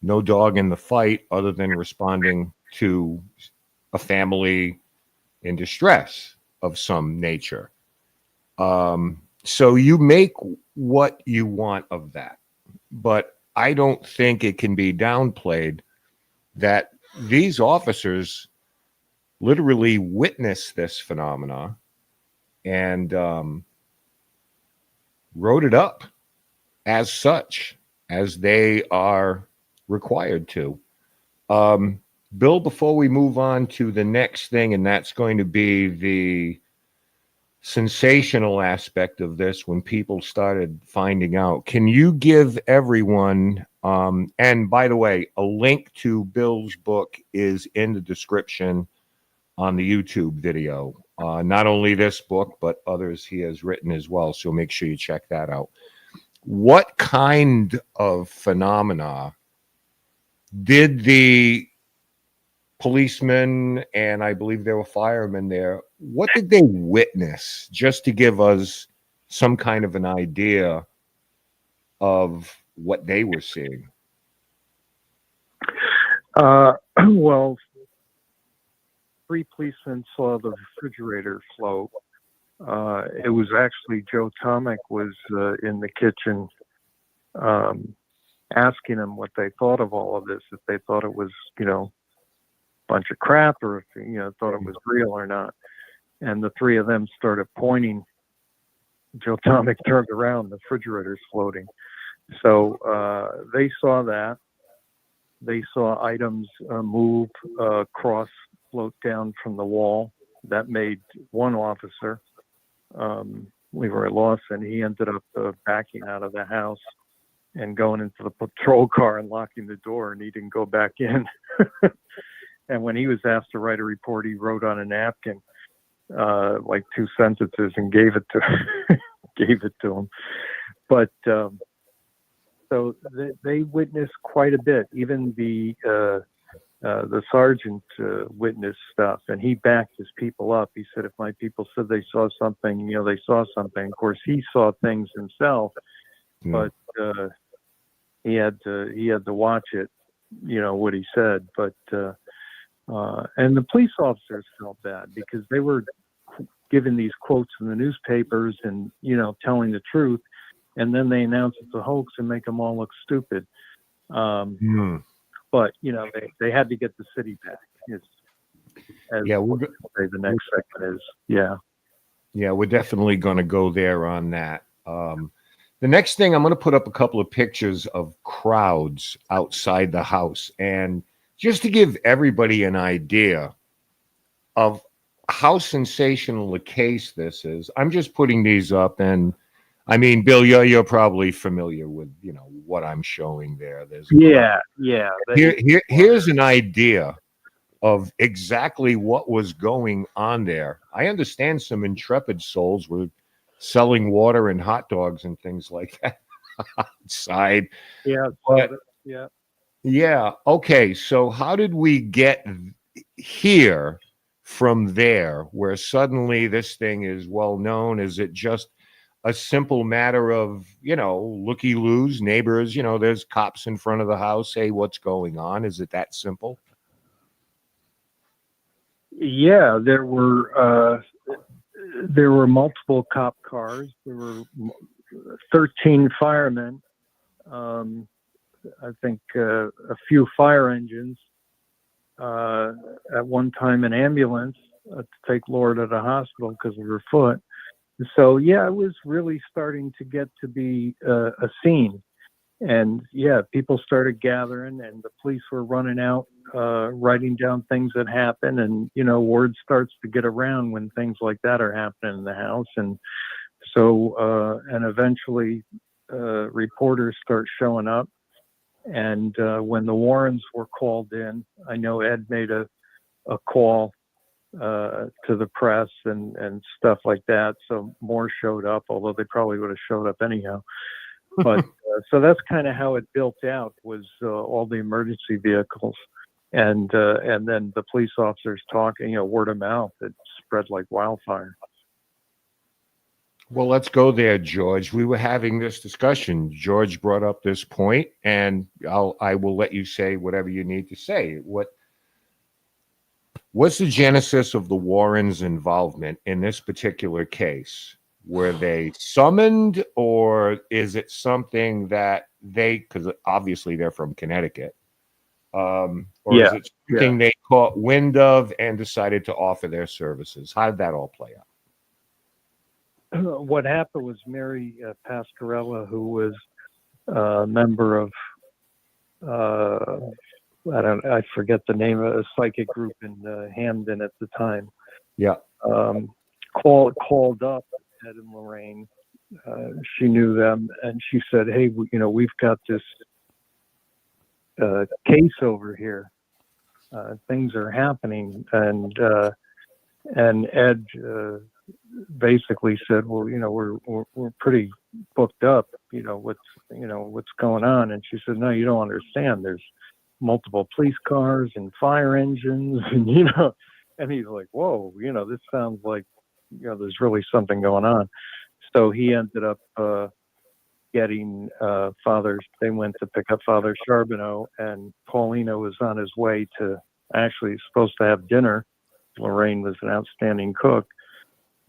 no dog in the fight other than responding to a family in distress of some nature. So you make what you want of that. But I don't think it can be downplayed that these officers literally witnessed this phenomena and wrote it up as such, as they are required to. Bill, before we move on to the next thing, and that's going to be the sensational aspect of this when people started finding out, can you give everyone, and by the way, a link to Bill's book is in the description on the YouTube video. Not only this book, but others he has written as well. So make sure you check that out. What kind of phenomena did the policemen, and I believe there were firemen there, what did they witness, just to give us some kind of an idea of what they were seeing? Well, 3 policemen saw the refrigerator float. It was actually Joe Tomic was in the kitchen asking them what they thought of all of this, if they thought it was, bunch of crap, or if thought it was real or not. And the 3 of them started pointing. Joe Tomic turned around, the refrigerator's floating. So they saw that. They saw items move, float down from the wall. That made one officer, Leroy Lawson, he ended up backing out of the house and going into the patrol car and locking the door, and he didn't go back in. And when he was asked to write a report, he wrote on a napkin like 2 sentences and gave it to him. But so they witnessed quite a bit. Even the sergeant witnessed stuff, and he backed his people up. He said, if my people said they saw something, they saw something. Of course, he saw things himself, but he had to watch it, what he said. But and the police officers felt bad because they were giving these quotes in the newspapers and, telling the truth. And then they announce it's a hoax and make them all look stupid. But, they had to get the city back. We'll say the next second is. Yeah, we're definitely going to go there on that. The next thing, I'm going to put up a couple of pictures of crowds outside the house. And just to give everybody an idea of how sensational a case this is, I'm just putting these up. And I mean, Bill, you're probably familiar with, what I'm showing there. Here's an idea of exactly what was going on there. I understand some intrepid souls were selling water and hot dogs and things like that outside. Yeah. But Yeah. Okay. So how did we get here from there where suddenly this thing is well known? Is it just a simple matter of, looky-loos, neighbors, there's cops in front of the house. Hey, what's going on? Is it that simple? Yeah, there were multiple cop cars. There were 13 firemen. I think a few fire engines. At one time, an ambulance to take Laura to the hospital because of her foot. So yeah, it was really starting to get to be a scene. And yeah, people started gathering, and the police were running out, writing down things that happened, and word starts to get around when things like that are happening in the house, and so and eventually reporters start showing up, and when the Warrens were called in, I know Ed made a call to the press and stuff like that, so more showed up, although they probably would have showed up anyhow. But so that's kind of how it built out, was all the emergency vehicles, and then the police officers talking, word of mouth. It spread like wildfire. Well, let's go there, George. We were having this discussion. George brought up this point, and I will let you say whatever you need to say. What's the genesis of the Warrens' involvement in this particular case? Were they summoned, or is it something that because obviously they're from Connecticut, or is it something they caught wind of and decided to offer their services? How did that all play out? What happened was Mary Pascarella, who was a member of, I forget the name of a psychic group in Hamden at the time. Yeah. Called up Ed and Lorraine. She knew them, and she said, "Hey, we've got this case over here. Things are happening," and Ed basically said, "Well, we're pretty booked up. What's going on?" And she said, "No, you don't understand. There's multiple police cars and fire engines, and And he's like, "Whoa, this sounds like." There's really something going on. So he ended up getting they went to pick up Father Charbonneau, and Paulino was on his way to actually supposed to have dinner. Lorraine was an outstanding cook,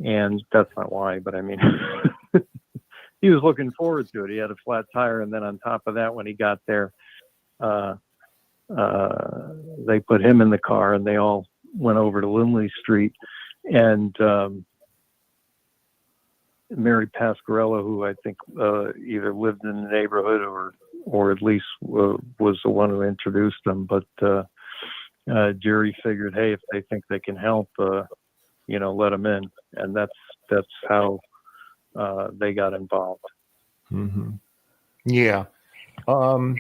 and that's not why, but I mean, he was looking forward to it. He had a flat tire, and then on top of that, when he got there, they put him in the car, and they all went over to Lindley Street, and Mary Pascarella, who I think either lived in the neighborhood or at least was the one who introduced them. But Jerry figured, hey, if they think they can help, let them in, and that's how they got involved. Mm-hmm. Yeah. And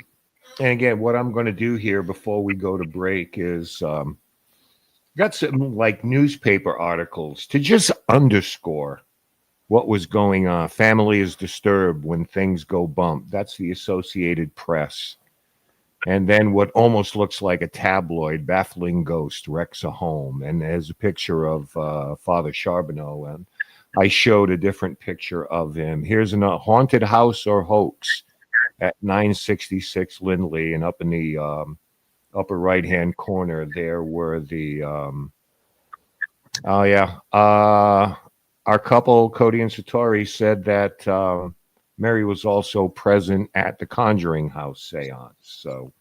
again, what I'm going to do here before we go to break is got some like newspaper articles to just underscore what was going on. Family is disturbed when things go bump. That's the Associated Press. And then what almost looks like a tabloid, baffling ghost wrecks a home. And there's a picture of Father Charbonneau. And I showed a different picture of him. Here's a haunted house or hoax at 966 Lindley. And up in the upper right-hand corner, there were the... our couple, Cody and Satori, said that Mary was also present at the Conjuring House seance. So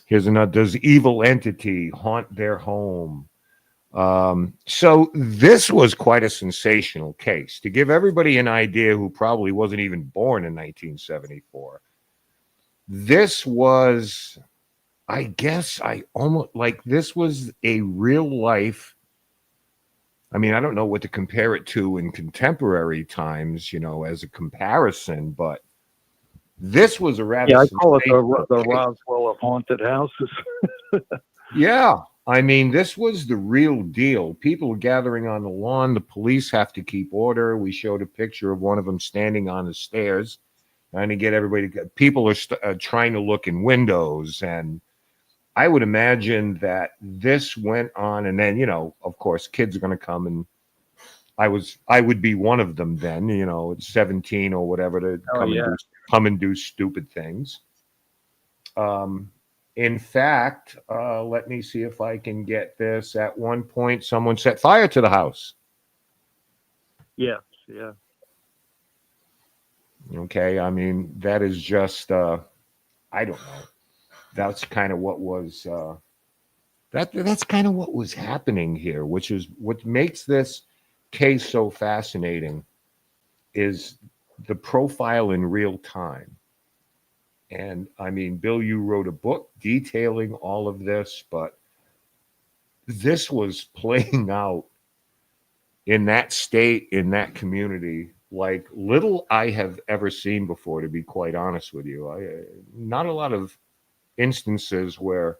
here's another. Does evil entity haunt their home? So this was quite a sensational case. To give everybody an idea who probably wasn't even born in 1974, this was, I guess, this was a real life. I mean, I don't know what to compare it to in contemporary times, as a comparison, but this was a rather... I call it the Roswell of haunted houses. Yeah. I mean, this was the real deal. People were gathering on the lawn. The police have to keep order. We showed a picture of one of them standing on the stairs trying to get everybody. People are trying to look in windows, and I would imagine that this went on, and then of course, kids are going to come, and I would be one of them then. At 17 or whatever to come and do stupid things. In fact, let me see if I can get this. At one point, someone set fire to the house. Yes, yeah. Okay, I mean, that is just, I don't know. That's kind of what was, that's kind of what was happening here, which is what makes this case so fascinating is the profile in real time. And I mean, Bill, you wrote a book detailing all of this, but this was playing out in that state, in that community, like little I have ever seen before, to be quite honest with you. Not a lot of instances where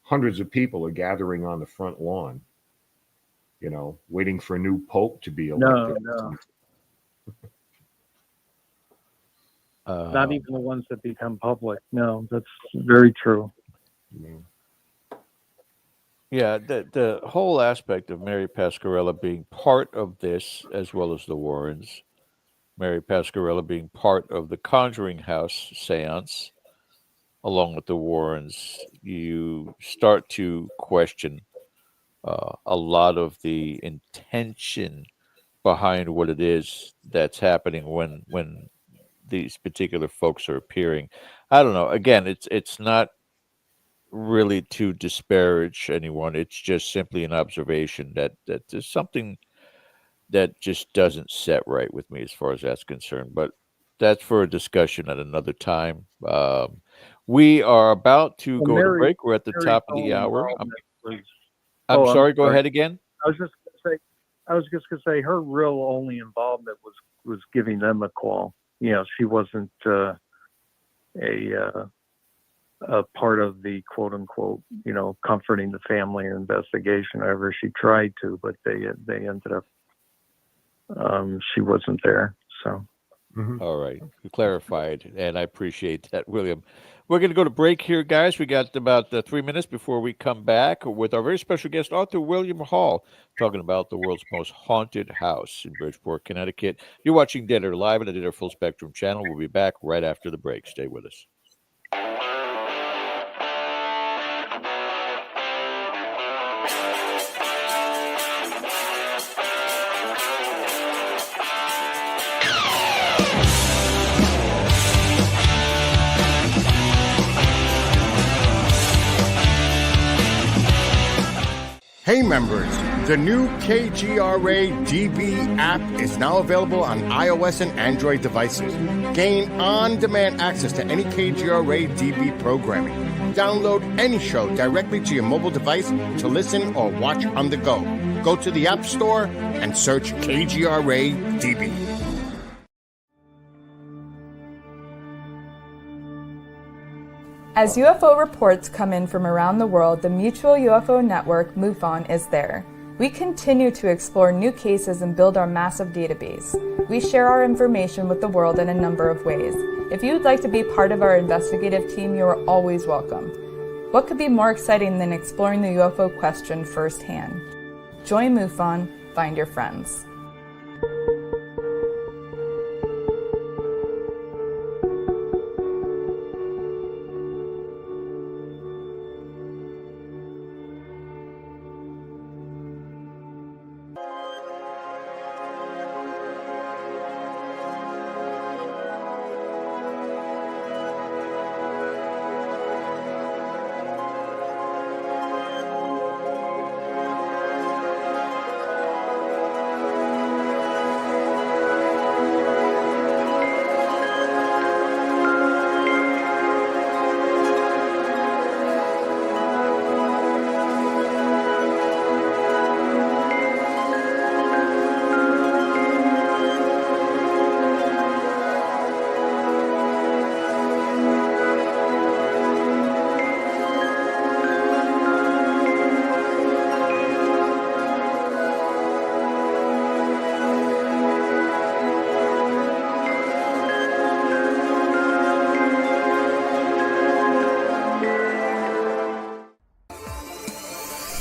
hundreds of people are gathering on the front lawn, waiting for a new pope to be elected. No. Not even the ones that become public. No, that's very true. Yeah, the whole aspect of Mary Pasquarella being part of this, as well as the Warrens, Mary Pasquarella being part of the Conjuring House seance, along with the Warrens, you start to question a lot of the intention behind what it is that's happening when these particular folks are appearing. I don't know. Again, it's not really to disparage anyone. It's just simply an observation that there's something that just doesn't set right with me as far as that's concerned. But that's for a discussion at another time. We are about to go to break. We're at the top of the hour. I'm sorry. Go ahead again. I was just gonna say her real only involvement was giving them a call. She wasn't a part of the quote unquote, comforting the family or investigation. However, she tried to, but they ended up. She wasn't there. So. Mm-hmm. All right, you clarified, and I appreciate that, William. We're going to go to break here, guys. We got about 3 minutes before we come back with our very special guest, author William Hall, talking about the world's most haunted house in Bridgeport, Connecticut. You're watching Dead Air Live on the Dead Air Full Spectrum channel. We'll be back right after the break. Stay with us. Hey members, the new KGRA DB app is now available on iOS and Android devices. Gain on-demand access to any KGRA DB programming. Download any show directly to your mobile device to listen or watch on the go. Go to the App Store and search KGRA DB. As UFO reports come in from around the world, the Mutual UFO Network, MUFON, is there. We continue to explore new cases and build our massive database. We share our information with the world in a number of ways. If you would like to be part of our investigative team, you are always welcome. What could be more exciting than exploring the UFO question firsthand? Join MUFON, find your friends.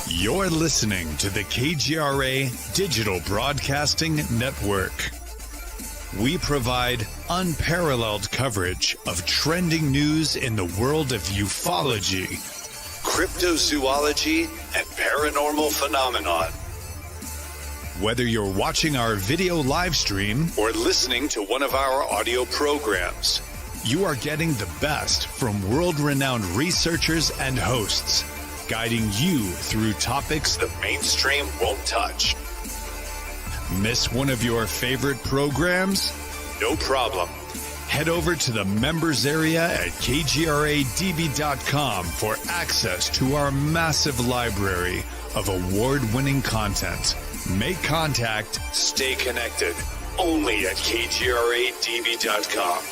You're listening to the KGRA Digital Broadcasting Network. We provide unparalleled coverage of trending news in the world of ufology, cryptozoology, and paranormal phenomenon. Whether you're watching our video live stream or listening to one of our audio programs, you are getting the best from world-renowned researchers and hosts, guiding you through topics the mainstream won't touch. Miss one of your favorite programs? No problem. Head over to the members area at kgradb.com for access to our massive library of award-winning content. Make contact, stay connected, only at kgradb.com.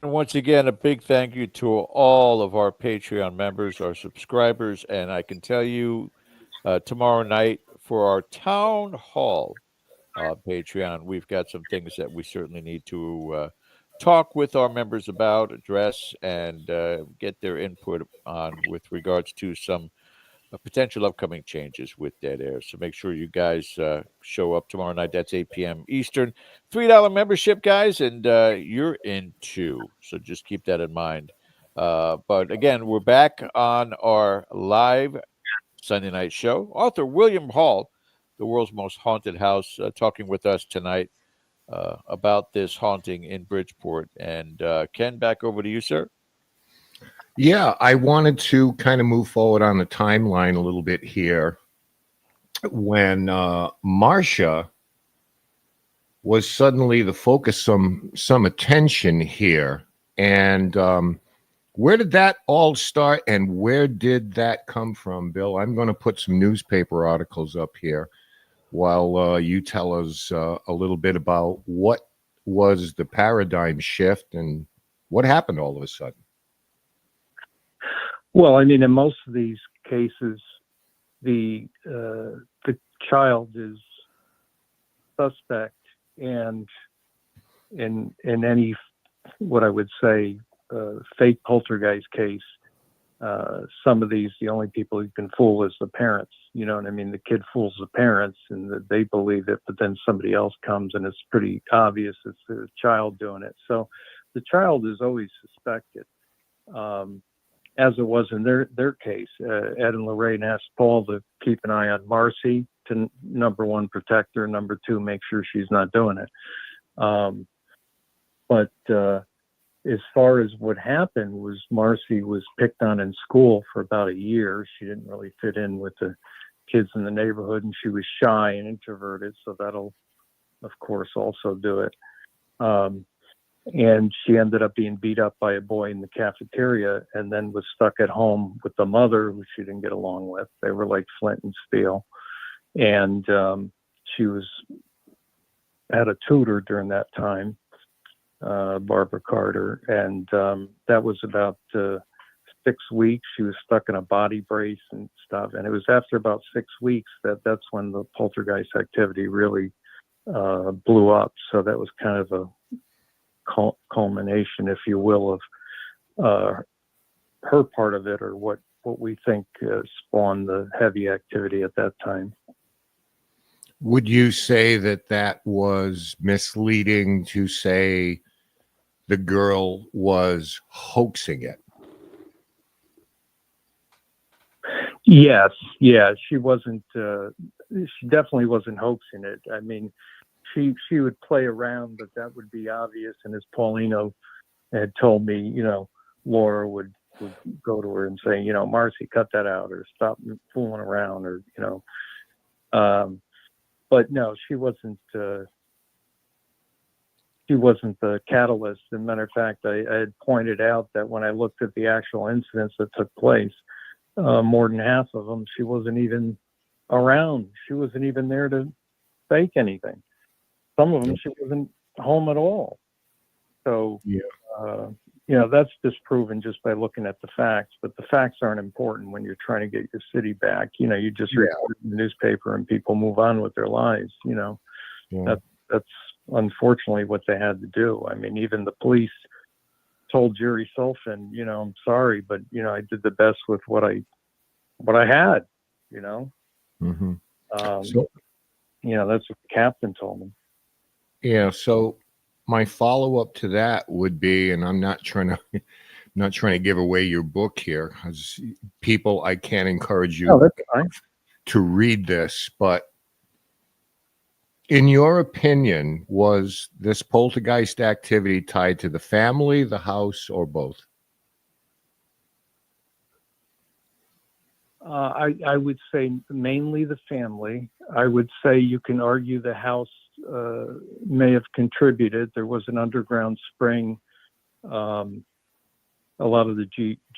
Once again, a big thank you to all of our Patreon members, our subscribers, and I can tell you tomorrow night for our town hall Patreon, we've got some things that we certainly need to talk with our members about, address, and get their input on with regards to some potential upcoming changes with Dead Air. So make sure you guys show up tomorrow night. That's 8 p.m. Eastern. $3 membership, guys, and you're in too. So just keep that in mind. But again, we're back on our live Sunday night show. Author William Hall, the world's most haunted house, talking with us tonight about this haunting in Bridgeport. And Ken, back over to you, sir. Yeah, I wanted to kind of move forward on the timeline a little bit here. When Marcia was suddenly the focus of some attention here. And where did that all start and where did that come from, Bill? I'm going to put some newspaper articles up here while you tell us a little bit about what was the paradigm shift and what happened all of a sudden. Well, I mean, in most of these cases, the child is suspect, and in any, what I would say, fake poltergeist case, some of these, the only people you can fool is the parents. You know what I mean? The kid fools the parents, and they believe it, but then somebody else comes, and it's pretty obvious it's the child doing it. So the child is always suspected. As it was in their case. Ed and Lorraine asked Paul to keep an eye on Marcy, to number one, protect her, number two, make sure she's not doing it. But as far as what happened was Marcy was picked on in school for about a year. She didn't really fit in with the kids in the neighborhood, and she was shy and introverted, so that'll, of course, also do it. And she ended up being beat up by a boy in the cafeteria and then was stuck at home with the mother, who she didn't get along with. They were like flint and steel. And she had a tutor during that time, Barbara Carter. And that was about 6 weeks. She was stuck in a body brace and stuff. And it was after about 6 weeks that's when the poltergeist activity really blew up. So that was kind of a culmination, if you will, of her part of it, or what we think spawned the heavy activity at that time. Would you say that that was misleading to say the girl was hoaxing it? Yes, yeah, she wasn't. She definitely wasn't hoaxing it. I mean, she would play around, but that would be obvious. And as Paulino had told me, Laura would go to her and say, Marcy, cut that out, or stop fooling around, or but no, she wasn't. She wasn't the catalyst. As a matter of fact, I had pointed out that when I looked at the actual incidents that took place, more than half of them, she wasn't even around. She wasn't even there to fake anything. Some of them, she wasn't home at all. So, that's disproven just by looking at the facts. But the facts aren't important when you're trying to get your city back. You just report in the newspaper and people move on with their lives. That's unfortunately what they had to do. I mean, even the police told Jerry Sulfin, I'm sorry, but I did the best with what I had. Mm-hmm. That's what the captain told me. Yeah. So my follow-up to that would be, and I'm not trying to give away your book here, as people, I can't encourage you to read this, but in your opinion, was this poltergeist activity tied to the family, the house, or both? I would say mainly the family. I would say you can argue the house may have contributed. There was an underground spring. A lot of the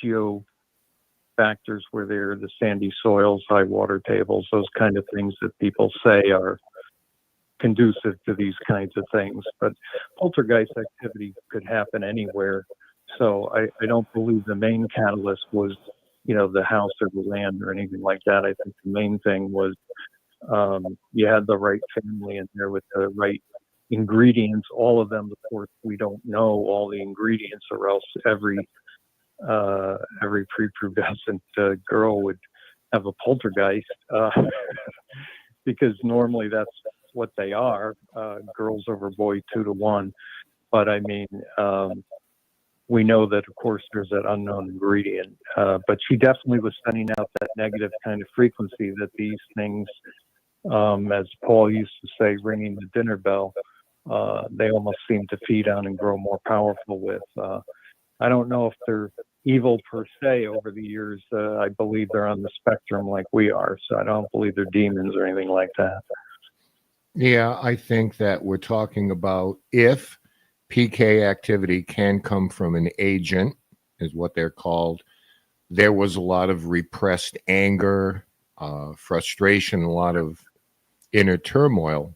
geo factors were there, the sandy soils, high water tables, those kind of things that people say are conducive to these kinds of things. But poltergeist activity could happen anywhere. So I don't believe the main catalyst was, the house or the land or anything like that. I think the main thing was you had the right family in there with the right ingredients. All of them, of course, we don't know all the ingredients, or else every prepubescent girl would have a poltergeist, because normally that's what they are, girls over boy 2-to-1. But I mean, we know that, of course, there's that unknown ingredient, but she definitely was sending out that negative kind of frequency that these things, as Paul used to say, ringing the dinner bell, they almost seem to feed on and grow more powerful with. I don't know if they're evil per se over the years. I believe they're on the spectrum like we are, so I don't believe they're demons or anything like that. Yeah, I think that we're talking about if PK activity can come from an agent, is what they're called. There was a lot of repressed anger, frustration, a lot of inner turmoil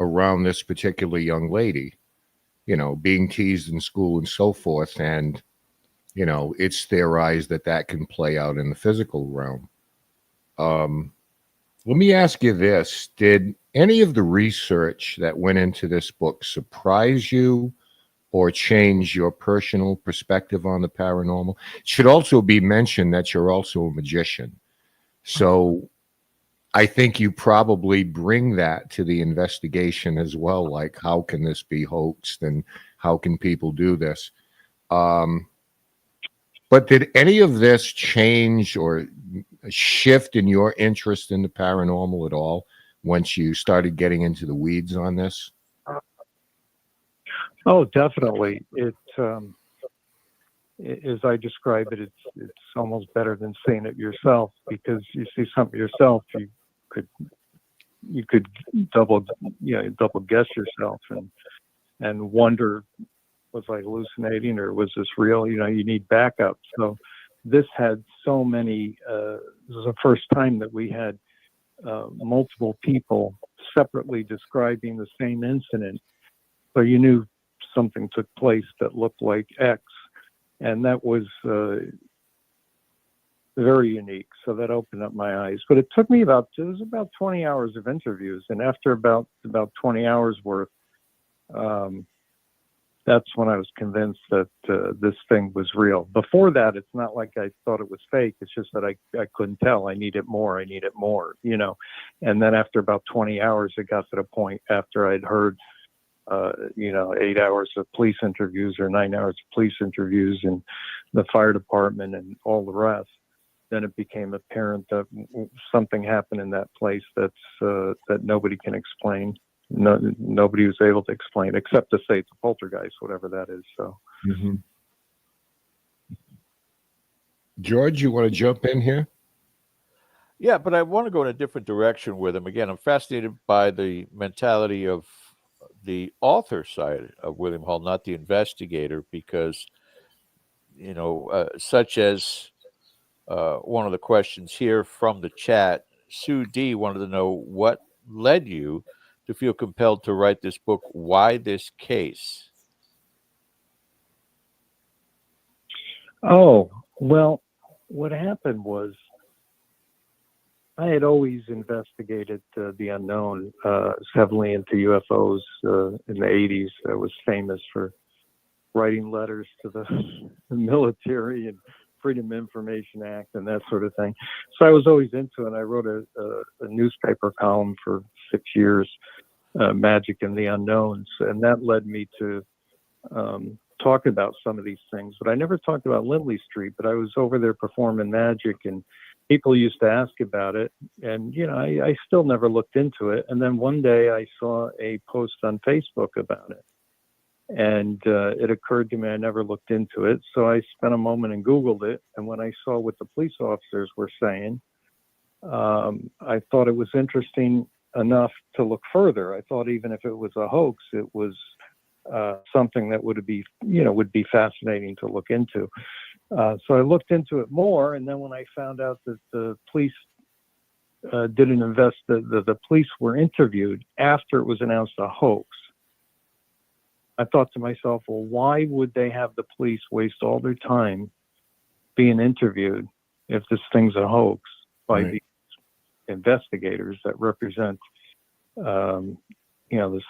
around this particular young lady, being teased in school and so forth. And, it's theorized that can play out in the physical realm. Let me ask you this. Did any of the research that went into this book surprise you or change your personal perspective on the paranormal? It should also be mentioned that you're also a magician. So I think you probably bring that to the investigation as well. Like, how can this be hoaxed and how can people do this? But did any of this change or shift in your interest in the paranormal at all once you started getting into the weeds on this? Oh, definitely. It, as I describe it, it's almost better than seeing it yourself, because you see something yourself, you could double guess yourself and wonder, was I hallucinating or was this real? You need backup. So this had so many. This is the first time that we had multiple people separately describing the same incident. So you knew something took place that looked like X, and that was very unique. So that opened up my eyes. But it took me about 20 hours of interviews, and after about 20 hours worth, that's when I was convinced that this thing was real. Before that, it's not like I thought it was fake. It's just that I couldn't tell. I need it more. And then after about 20 hours, it got to the point after I'd heard, 8 hours of police interviews or 9 hours of police interviews and the fire department and all the rest. Then it became apparent that something happened in that place that nobody can explain. No, nobody was able to explain except to say it's a poltergeist, whatever that is. So, George, you want to jump in here? Yeah, but I want to go in a different direction with him. Again, I'm fascinated by the mentality of the author side of William Hall, not the investigator, because, such as one of the questions here from the chat, Sue D wanted to know what led you to feel compelled to write this book. Why this case? oh, well, what happened was I had always investigated the unknown, heavily into UFOs in the 80s. I was famous for writing letters to the military and Freedom of Information Act and that sort of thing. So I was always into it. I wrote a newspaper column for 6 years, Magic and the Unknowns, and that led me to talk about some of these things. But I never talked about Lindley Street, but I was over there performing magic, and people used to ask about it. And, I still never looked into it. And then one day I saw a post on Facebook about it. And it occurred to me I never looked into it. So I spent a moment and Googled it. And when I saw what the police officers were saying, I thought it was interesting enough to look further. I thought even if it was a hoax, it was something that would be fascinating to look into. So I looked into it more. And then when I found out that the police the police were interviewed after it was announced a hoax, I thought to myself, well, why would they have the police waste all their time being interviewed if this thing's a hoax by these investigators that represent, the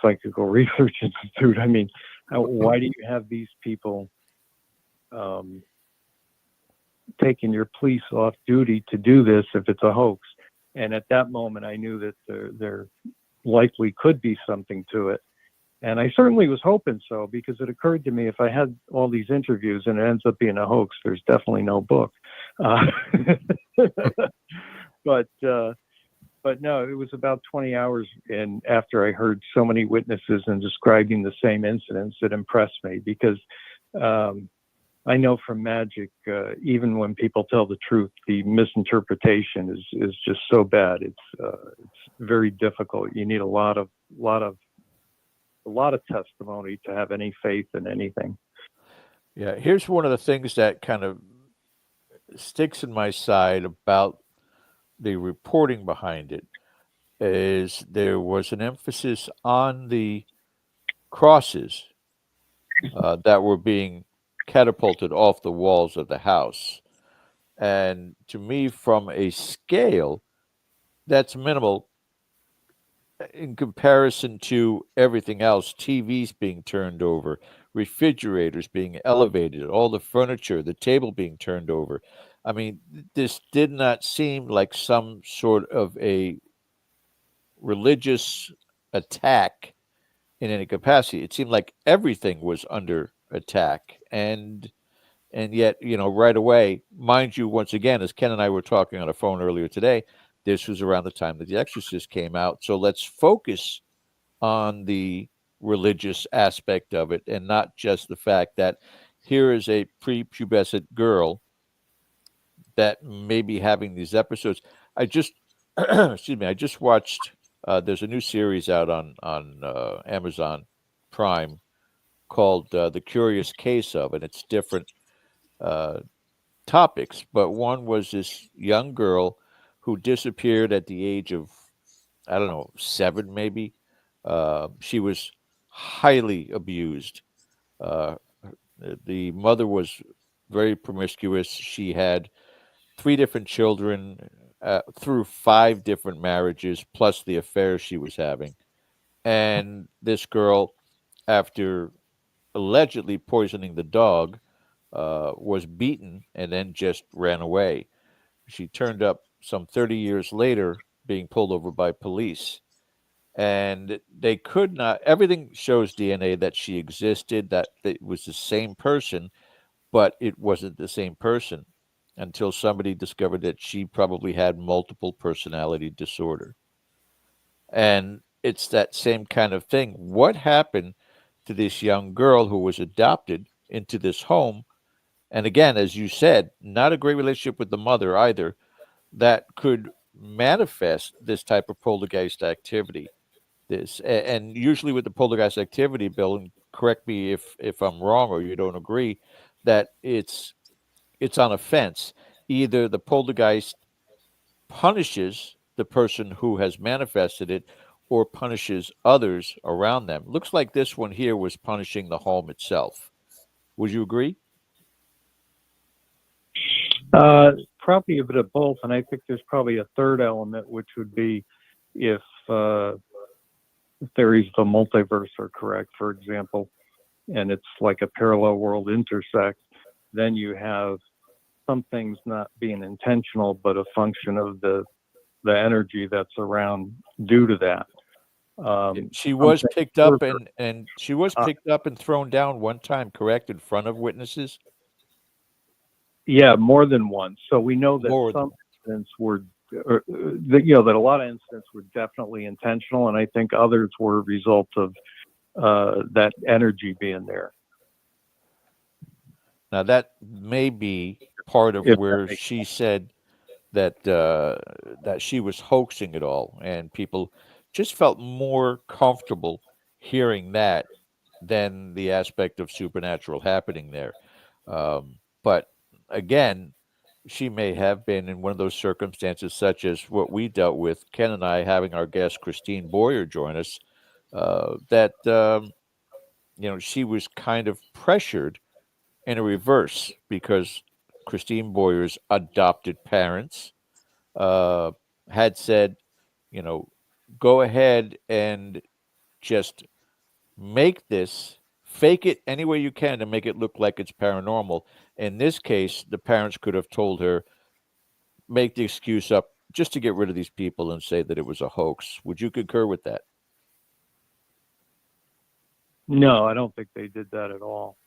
Psychical Research Institute? I mean, why do you have these people taking your police off duty to do this if it's a hoax? And at that moment, I knew that there likely could be something to it. And I certainly was hoping so, because it occurred to me, if I had all these interviews and it ends up being a hoax, there's definitely no book. But no, it was about 20 hours and after I heard so many witnesses and describing the same incidents, it impressed me, because I know from magic, even when people tell the truth, the misinterpretation is just so bad. It's very difficult. You need a lot of testimony to have any faith in anything. Yeah, here's one of the things that kind of sticks in my side about the reporting behind it is there was an emphasis on the crosses that were being catapulted off the walls of the house. And to me, from a scale, that's minimal in comparison to everything else. TVs being turned over, refrigerators being elevated, all the furniture, the table being turned over. I mean, this did not seem like some sort of a religious attack in any capacity. It seemed like everything was under attack. And yet, right away, mind you, once again, as Ken and I were talking on the phone earlier today, this was around the time that The Exorcist came out. So let's focus on the religious aspect of it and not just the fact that here is a prepubescent girl that may be having these episodes. I just, excuse me, I just watched, there's a new series out on Amazon Prime called The Curious Case of, and it's different topics. But one was this young girl who disappeared at the age of, 7 maybe. She was highly abused. The mother was very promiscuous. She had 3 different children through 5 different marriages, plus the affairs she was having. And this girl, after allegedly poisoning the dog, was beaten and then just ran away. She turned up some 30 years later being pulled over by police. And they could not, everything shows DNA that she existed, that it was the same person, but it wasn't the same person until somebody discovered that she probably had multiple personality disorder. And it's that same kind of thing. What happened to this young girl who was adopted into this home? And again, as you said, not a great relationship with the mother either, that could manifest this type of poltergeist activity. And usually with the poltergeist activity, Bill, and correct me if I'm wrong or you don't agree, that it's on a fence. Either the poltergeist punishes the person who has manifested it or punishes others around them. Looks like this one here was punishing the home itself. Would you agree? Probably a bit of both, and I think there's probably a third element, which would be if theories of the multiverse are correct, for example, and it's like a parallel world intersect, then you have some things not being intentional, but a function of the energy that's around due to that. She was picked up and she was picked up and thrown down one time, correct, in front of witnesses? Yeah, more than once. So we know that some incidents were, that a lot of incidents were definitely intentional, and I think others were a result of that energy being there. Now that may be part of where she said that that she was hoaxing it all, and people just felt more comfortable hearing that than the aspect of supernatural happening there. But again, she may have been in one of those circumstances, such as what we dealt with, Ken and I, having our guest Christine Boyer join us, that she was kind of pressured in a reverse, because Christine Boyer's adopted parents had said, go ahead and just fake it any way you can to make it look like it's paranormal. In this case, the parents could have told her, make the excuse up just to get rid of these people and say that it was a hoax. Would you concur with that? No, I don't think they did that at all.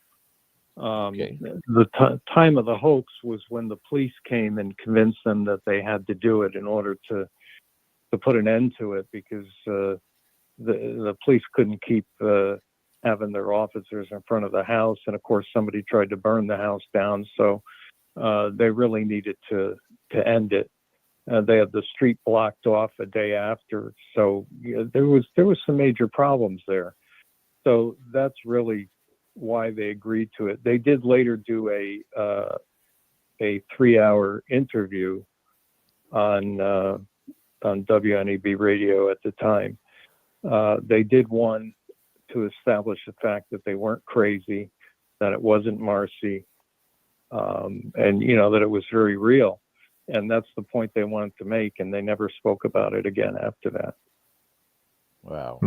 Okay. The time of the hoax was when the police came and convinced them that they had to do it in order to put an end to it, because the police couldn't keep having their officers in front of the house, and of course somebody tried to burn the house down, so they really needed to end it. They had the street blocked off a day after, so there was some major problems there. So that's really why they agreed to it. They did later do a 3-hour interview on WNEB radio at the time. They did one to establish the fact that they weren't crazy, that it wasn't Marcy, and that it was very real. And that's the point they wanted to make, and they never spoke about it again after that. Wow.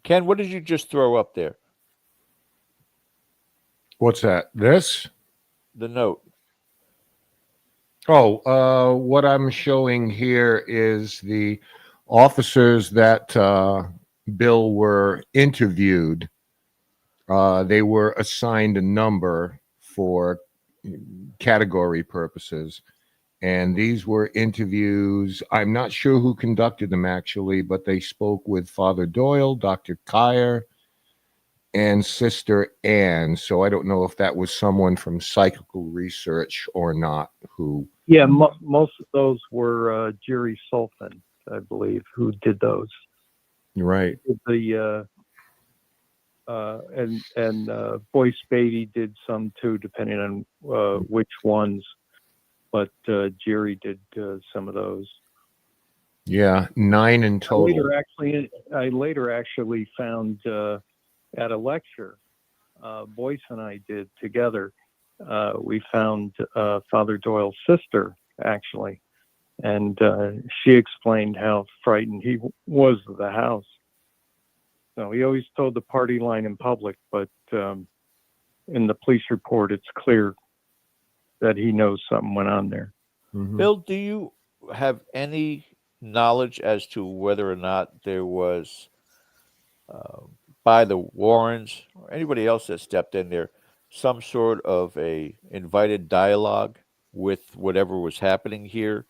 Ken, what did you just throw up there? What's that? This? The note. Oh, what I'm showing here is the officers that Bill were interviewed. They were assigned a number for category purposes. And these were interviews. I'm not sure who conducted them, actually, but they spoke with Father Doyle, Dr. Kyer, and Sister Anne. So I don't know if that was someone from psychical research or not. Who? Yeah, most of those were Jerry Sulfan, I believe, who did those. Right. The and Boyce Beatty did some too, depending on which ones. But Jerry did some of those. Yeah, 9 in total. I later actually found at a lecture Boyce and I did together. We found Father Doyle's sister, actually, and she explained how frightened he was of the house. So he always told the party line in public, but in the police report, it's clear that he knows something went on there. Mhm. Bill, do you have any knowledge as to whether or not there was, by the Warrens or anybody else that stepped in there, some sort of a invited dialogue with whatever was happening here,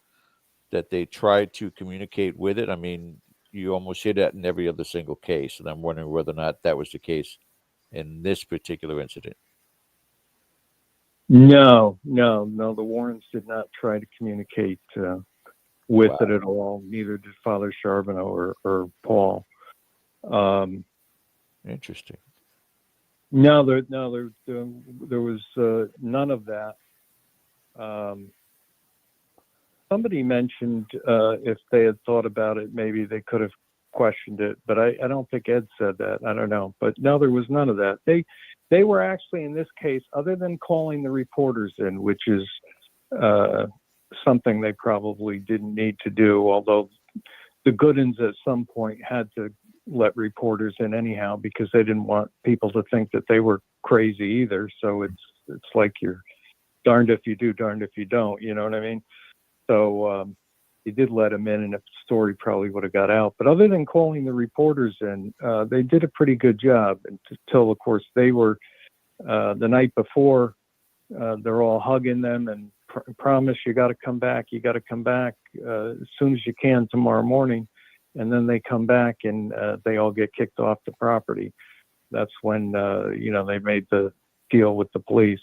that they tried to communicate with it? I mean, you almost hear that in every other single case, and I'm wondering whether or not that was the case in this particular incident. No. The Warrens did not try to communicate with Wow. it at all. Neither did Father Charbonneau or Paul. Interesting. No, there was none of that. Somebody mentioned if they had thought about it, maybe they could have questioned it, but I don't think Ed said that. I don't know, but no, there was none of that. They were actually, in this case, other than calling the reporters in, which is something they probably didn't need to do, although the Goodins at some point had to let reporters in anyhow because they didn't want people to think that they were crazy either. So it's like you're darned if you do, darned if you don't, you know what I mean? So he did let him in, and the story probably would have got out. But other than calling the reporters in, they did a pretty good job until, of course, they were the night before. They're all hugging them and promise you got to come back. You got to come back as soon as you can tomorrow morning. And then they come back and they all get kicked off the property. That's when they made the deal with the police.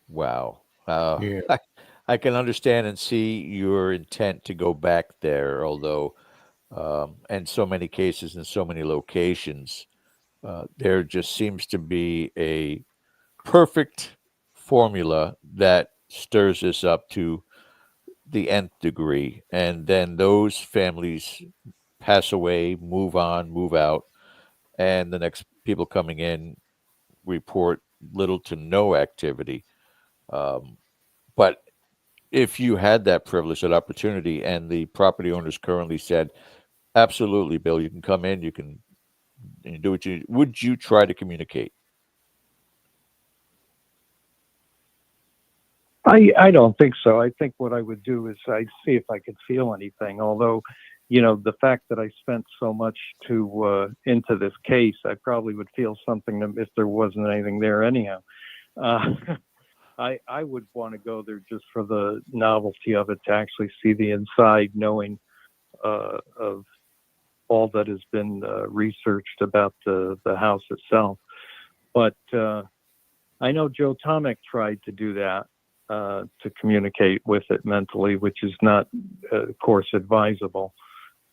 Wow. Yeah. I can understand and see your intent to go back there, although, in so many cases in so many locations, there just seems to be a perfect formula that stirs us up to the nth degree. And then those families pass away, move on, move out, and the next people coming in report little to no activity. But if you had that privilege, that opportunity, and the property owners currently said, absolutely, Bill, you can come in, you can do what you, would you try to communicate? I don't think so. I think what I would do is I'd see if I could feel anything. Although, the fact that I spent so much into this case, I probably would feel something if there wasn't anything there anyhow. I would want to go there just for the novelty of it, to actually see the inside, knowing of all that has been researched about the house itself. But I know Joe Tomek tried to do that, to communicate with it mentally, which is not, of course, advisable.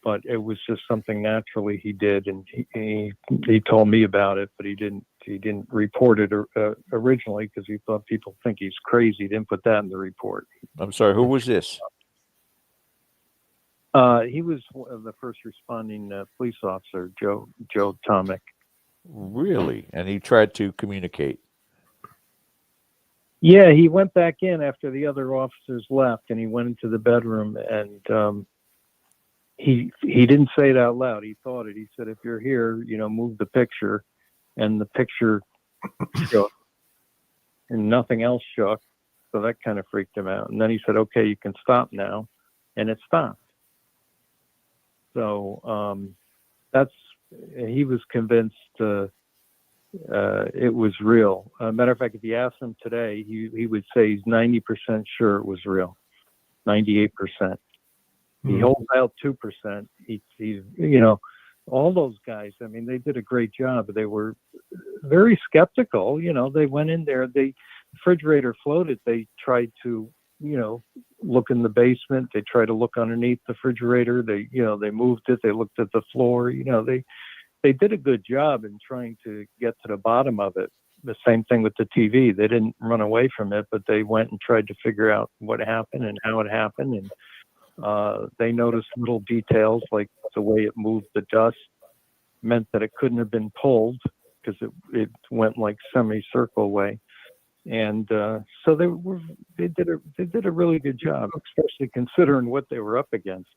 But it was just something naturally he did, and he told me about it, but he didn't report it originally because he thought people think he's crazy. He didn't put that in the report. I'm sorry, who was this? He was the first responding police officer, Joe Tomek. Really? And he tried to communicate? Yeah, he went back in after the other officers left, and he went into the bedroom, and he didn't say it out loud. He thought it. He said, if you're here, move the picture. And the picture shook, and nothing else shook. So that kind of freaked him out. And then he said, okay, you can stop now. And it stopped. So he was convinced it was real. Matter of fact, if you asked him today, he would say he's 90% sure it was real, 98%. He holds out 2%. He's all those guys, I mean, they did a great job. They were very skeptical. They went in there, the refrigerator floated. They tried to, look in the basement. They tried to look underneath the refrigerator. They moved it. They looked at the floor. They did a good job in trying to get to the bottom of it. The same thing with the TV. They didn't run away from it, but they went and tried to figure out what happened and how it happened. And they noticed little details like the way it moved. The dust meant that it couldn't have been pulled because it went like semicircle way. And so they did a really good job, especially considering what they were up against.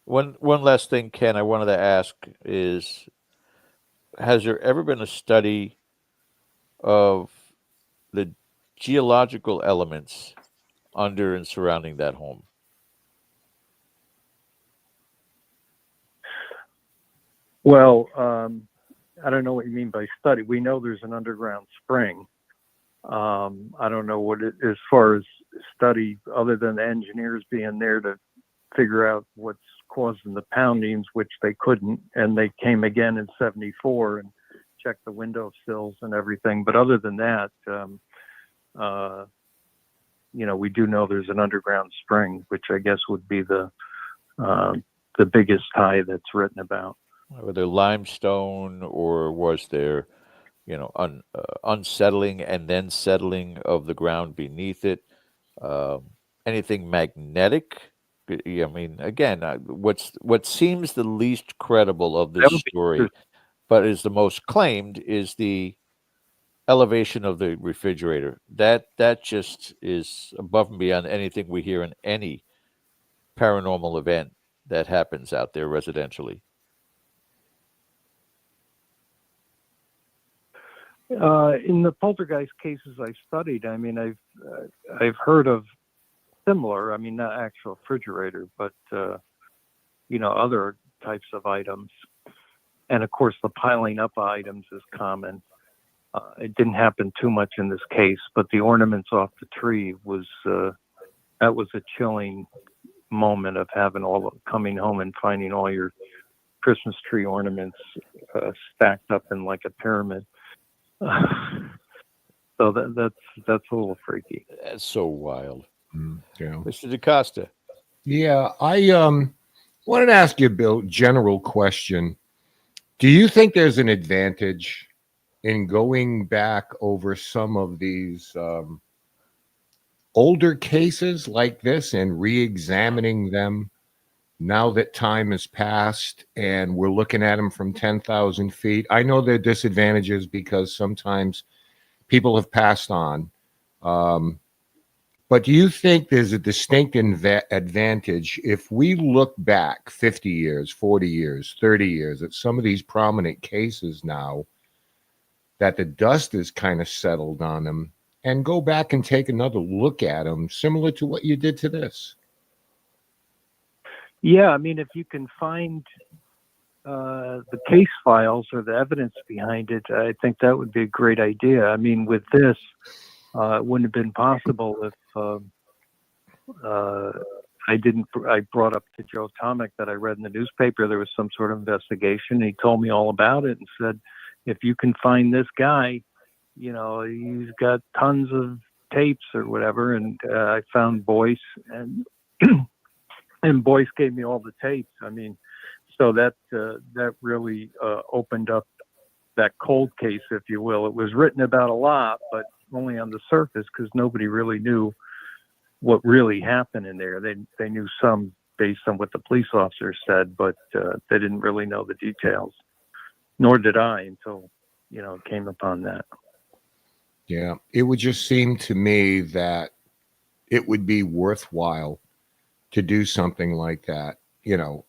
One last thing, Ken, I wanted to ask is, has there ever been a study of the geological elements under and surrounding that home? Well, I don't know what you mean by study. We know there's an underground spring. I don't know what as far as study, other than the engineers being there to figure out what's causing the poundings, which they couldn't, and they came again in '74 and checked the window sills and everything. But other than that, we do know there's an underground spring, which I guess would be the biggest tie that's written about. Were there limestone, or was there, unsettling and then settling of the ground beneath it? Anything magnetic? I mean, again, what seems the least credible of this story, but is the most claimed, is the elevation of the refrigerator. That just is above and beyond anything we hear in any paranormal event that happens out there residentially. In the poltergeist cases I studied, I mean, I've heard of similar. I mean, not actual refrigerator, but other types of items. And of course, the piling up of items is common. It didn't happen too much in this case, but the ornaments off the tree was a chilling moment of coming home and finding all your Christmas tree ornaments stacked up in like a pyramid. So that's a little freaky. That's so wild. Yeah. Mr. DaCosta. Yeah, I wanted to ask you a general question. Do you think there's an advantage in going back over some of these older cases like this and re-examining them now that time has passed and we're looking at them from 10,000 feet? I know there are disadvantages because sometimes people have passed on. But do you think there's a distinct advantage if we look back 50 years, 40 years, 30 years at some of these prominent cases now that the dust is kind of settled on them, and go back and take another look at them, similar to what you did to this? Yeah, I mean, if you can find the case files or the evidence behind it, I think that would be a great idea. I mean, with this, it wouldn't have been possible if I brought up to Joe Tomic that I read in the newspaper there was some sort of investigation. He told me all about it and said, if you can find this guy, he's got tons of tapes or whatever. And I found Boyce, and and Boyce gave me all the tapes. I mean, so that really opened up that cold case, if you will. It was written about a lot, but only on the surface, because nobody really knew what really happened in there. They knew some based on what the police officer said, but they didn't really know the details. Nor did I until, came upon that. Yeah, it would just seem to me that it would be worthwhile to do something like that,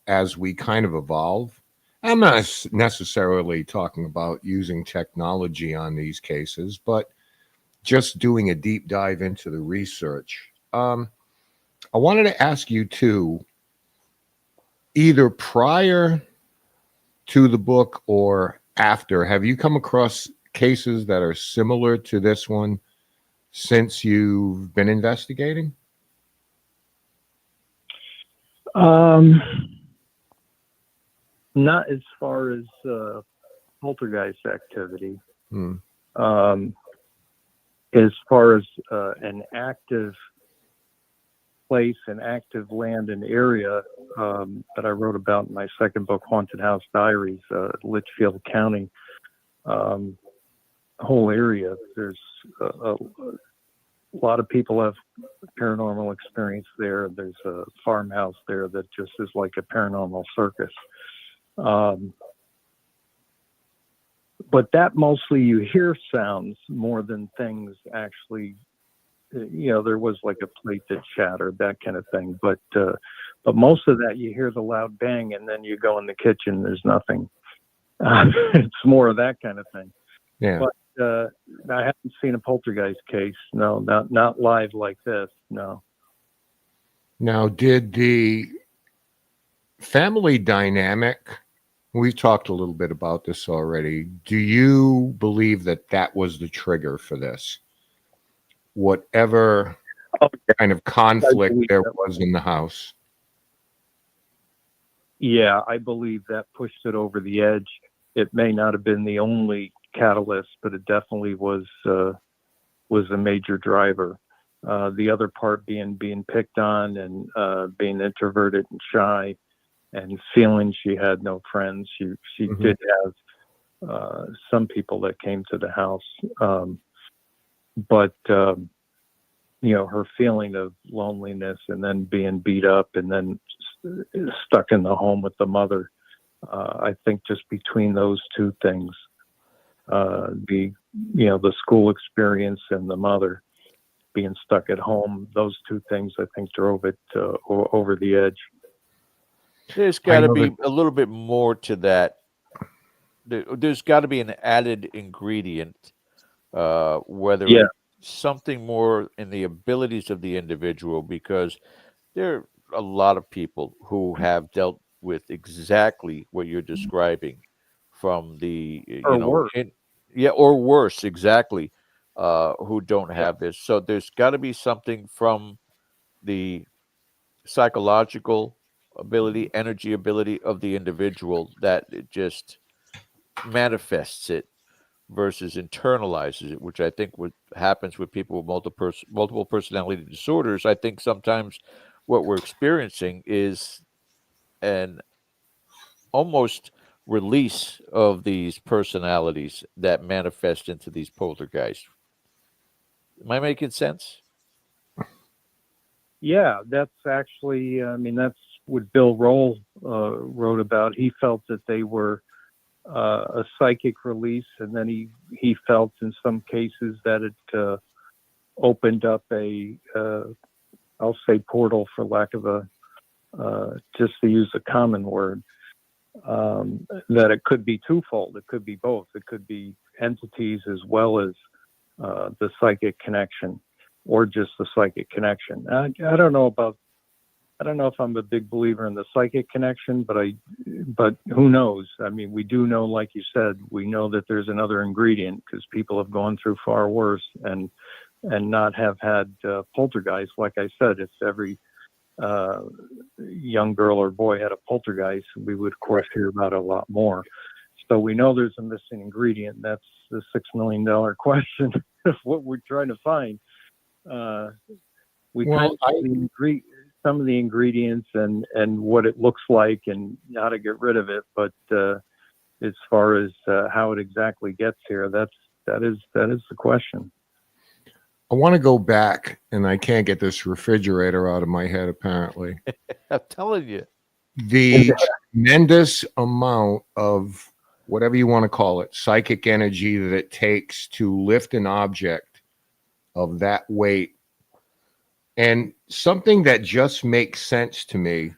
as we kind of evolve. I'm not necessarily talking about using technology on these cases, but just doing a deep dive into the research. I wanted to ask you too, either prior to the book or after, have you come across cases that are similar to this one since you've been investigating? Not as far as poltergeist activity. As far as an active place, an active land and area that I wrote about in my second book, Haunted House Diaries, Litchfield County, whole area. There's a lot of people have paranormal experience there. There's a farmhouse there that just is like a paranormal circus. But that mostly you hear sounds more than things actually. There was like a plate that shattered, that kind of thing. But most of that you hear the loud bang, and then you go in the kitchen, there's nothing. It's more of that kind of thing. Yeah. But I haven't seen a poltergeist case. No, not live like this. No. Now, did the family dynamic, we've talked a little bit about this already, do you believe that that was the trigger for this? Whatever kind of conflict there was in the house? Yeah, I believe that pushed it over the edge. It may not have been the only catalyst, but it definitely was a major driver. The other part being picked on and being introverted and shy, and feeling she had no friends. She did have some people that came to the house, but her feeling of loneliness and then being beat up and then stuck in the home with the mother. I think just between those two things, the school experience and the mother being stuck at home, those two things I think drove it over the edge. There's got to be a little bit more to that. There's got to be an added ingredient, whether it's something more in the abilities of the individual, because there are a lot of people who have dealt with exactly what you're describing, from the worse. Or worse, exactly, who don't have this. So there's got to be something from the psychological ability, energy ability of the individual that it just manifests it versus internalizes it, which I think what happens with people with multiple personality disorders. I think sometimes what we're experiencing is an almost release of these personalities that manifest into these poltergeists. Am I making sense? Yeah, that's actually, that's what Bill Roll wrote about. He felt that they were a psychic release, and then he felt in some cases that it opened up I'll say portal, for lack of just to use a common word, that it could be twofold. It could be both. It could be entities as well as the psychic connection, or just the psychic connection. I don't know if I'm a big believer in the psychic connection, but who knows? I mean, we do know, like you said, we know that there's another ingredient, because people have gone through far worse and not have had poltergeist. Like I said, if every young girl or boy had a poltergeist, we would of course hear about it a lot more. So we know there's a missing ingredient. That's the $6 million question of what we're trying to find. Some of the ingredients and what it looks like and how to get rid of it, but as far as how it exactly gets here, that is the question. I want to go back, and I can't get this refrigerator out of my head, apparently. I'm telling you. The tremendous amount of whatever you want to call it, psychic energy that it takes to lift an object of that weight. And something that just makes sense to me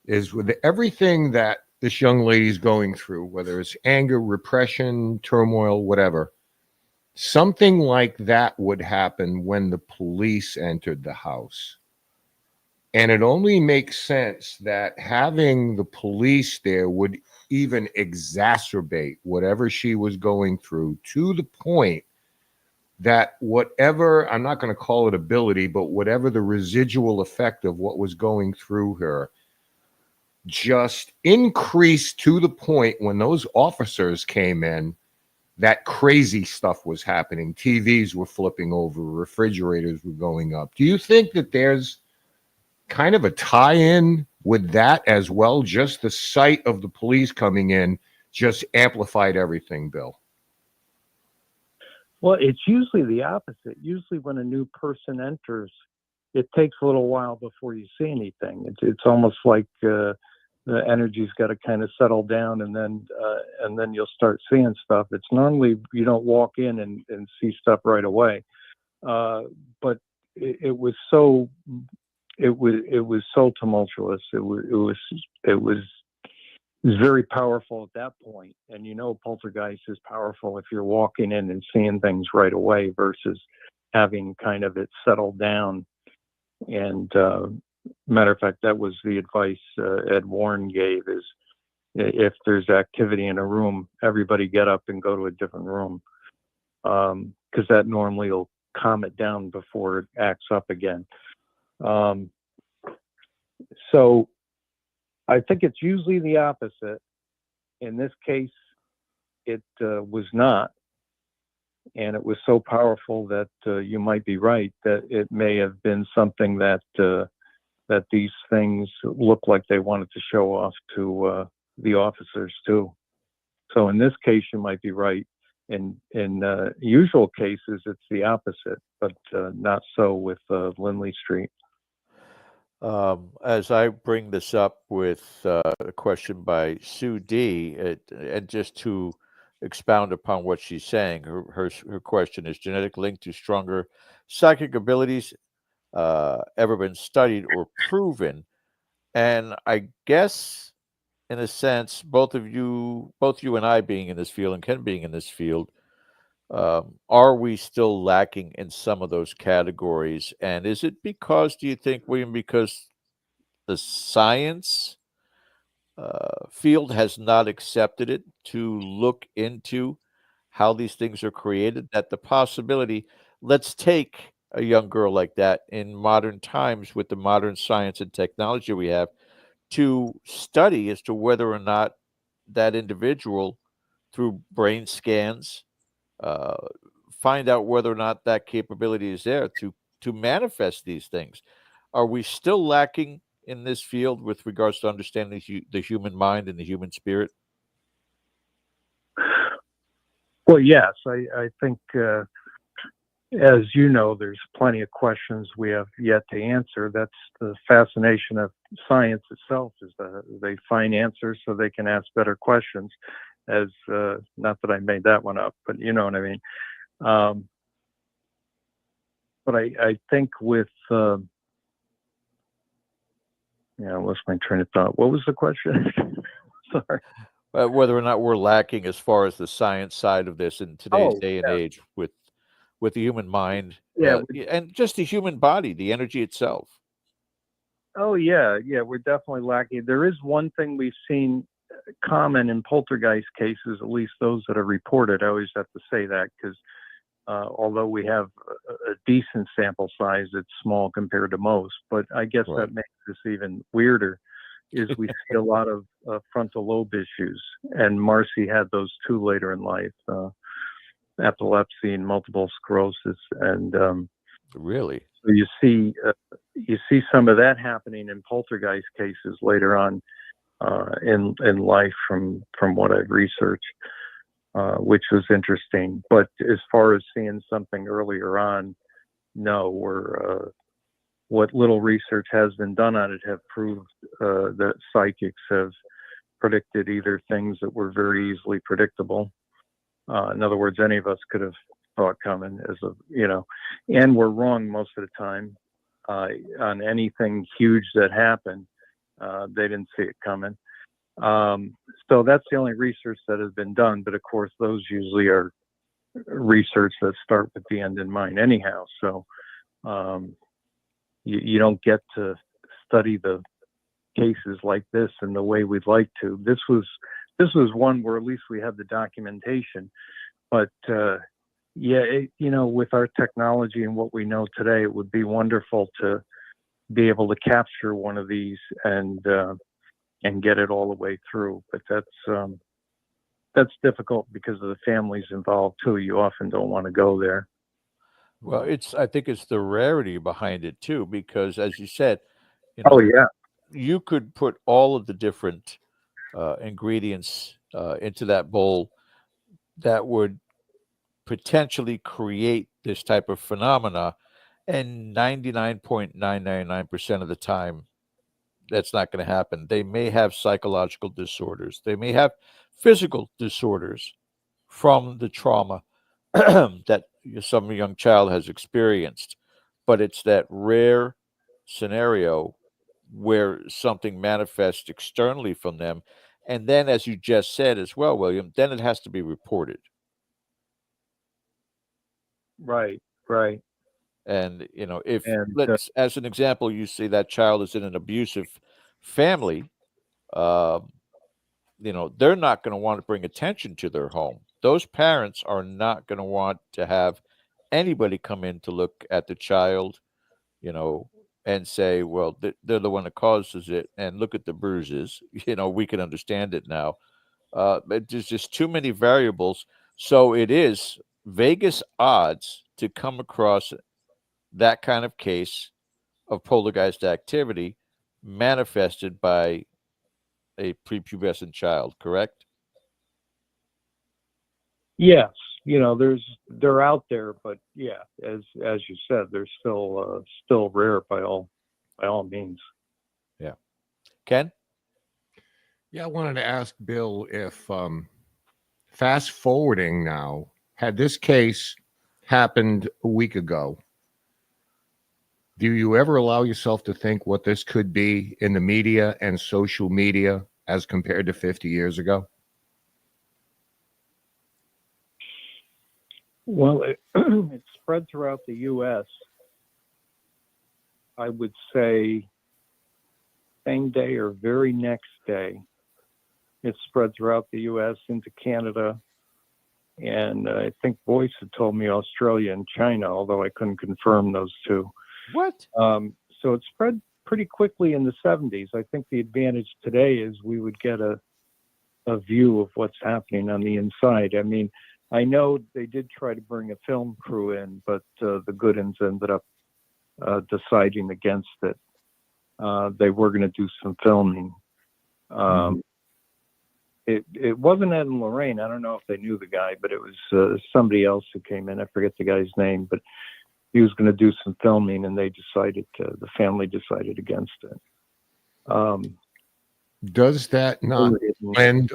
is, with everything that this young lady's going through, whether it's anger, repression, turmoil, whatever, something like that would happen when the police entered the house. And it only makes sense that having the police there would even exacerbate whatever she was going through, to the point that whatever, I'm not going to call it ability, but whatever the residual effect of what was going through her just increased, to the point when those officers came in, that crazy stuff was happening. TVs were flipping over, refrigerators were going up. Do you think that there's kind of a tie-in with that as well? Just the sight of the police coming in just amplified everything, Bill? Well, it's usually the opposite. Usually when a new person enters, it takes a little while before you see anything. It's almost like the energy's got to kind of settle down, and then you'll start seeing stuff. It's normally, you don't walk in and see stuff right away. But it was so tumultuous. It was is very powerful at that point. And poltergeist is powerful if you're walking in and seeing things right away versus having kind of it settled down. And matter of fact, that was the advice Ed Warren gave, is if there's activity in a room, everybody get up and go to a different room, because that normally will calm it down before it acts up again. So I think it's usually the opposite. In this case, it was not. And it was so powerful that you might be right, that it may have been something that that these things look like they wanted to show off to the officers too. So in this case, you might be right. In usual cases, it's the opposite, but not so with Lindley Street. As I bring this up with a question by Sue D, and just to expound upon what she's saying, her question is: genetic link to stronger psychic abilities ever been studied or proven? And I guess, in a sense, both you and I being in this field and Ken being in this field, are we still lacking in some of those categories? And is it because, do you think, William, because the science field has not accepted it to look into how these things are created, that the possibility, let's take a young girl like that in modern times with the modern science and technology we have, to study as to whether or not that individual, through brain scans, find out whether or not that capability is there to manifest these things. Are we still lacking in this field with regards to understanding the human mind and the human spirit? Well, yes, I think, as you know, there's plenty of questions we have yet to answer. That's the fascination of science itself, is that they find answers so they can ask better questions. As not that I made that one up, but you know what I mean. But I think with I lost my train of thought. What was the question? Sorry. Whether or not we're lacking as far as the science side of this in today's day and age with the human mind, and just the human body, the energy itself. Oh yeah, we're definitely lacking. There is one thing we've seen common in poltergeist cases, at least those that are reported. I always have to say that, because although we have a decent sample size, it's small compared to most. But I guess that makes this even weirder, is we see a lot of frontal lobe issues. And Marcy had those too later in life, epilepsy and multiple sclerosis. And really? So you see some of that happening in poltergeist cases later on in life from what I've researched. Which was interesting. But as far as seeing something earlier on, no, what little research has been done on it have proved that psychics have predicted either things that were very easily predictable. In other words, any of us could have saw it coming, and we're wrong most of the time on anything huge that happened. They didn't see it coming. So that's the only research that has been done. But of course, those usually are research that start with the end in mind anyhow. So you don't get to study the cases like this in the way we'd like to. This was one where at least we have the documentation. But with our technology and what we know today, it would be wonderful to be able to capture one of these and get it all the way through. But that's difficult because of the families involved too. You often don't want to go there. Well, I think it's the rarity behind it too, because as you said, you could put all of the different ingredients into that bowl that would potentially create this type of phenomena, and 99.999% of the time, that's not going to happen. They may have psychological disorders. They may have physical disorders from the trauma that some young child has experienced. But it's that rare scenario where something manifests externally from them, And then, as you just said as well, William, then it has to be reported. Right. And, if, And as an example, you see that child is in an abusive family, they're not going to want to bring attention to their home. Those parents are not going to want to have anybody come in to look at the child, and say, well, they're the one that causes it, and look at the bruises. We can understand it now. But there's just too many variables. So it is Vegas odds to come across that kind of case of poltergeist activity manifested by a prepubescent child, correct? yes, they're out there, but yeah, as you said, they're still rare by all means. Yeah. Ken? Yeah, I wanted to ask Bill if fast forwarding now, had this case happened a week ago, do you ever allow yourself to think what this could be in the media and social media as compared to 50 years ago? Well, it spread throughout the U.S. I would say same day or very next day. It spread throughout the U.S. into Canada, and I think Boyce had told me Australia and China, although I couldn't confirm those two. What? So it spread pretty quickly in the 70s. I think the advantage today is we would get a view of what's happening on the inside. I mean, I know they did try to bring a film crew in, but the Goodins ended up deciding against it. They were going to do some filming. It wasn't Ed and Lorraine. I don't know if they knew the guy, but it was somebody else who came in. I forget the guy's name, but he was going to do some filming, and the family decided against it. Does that not lend?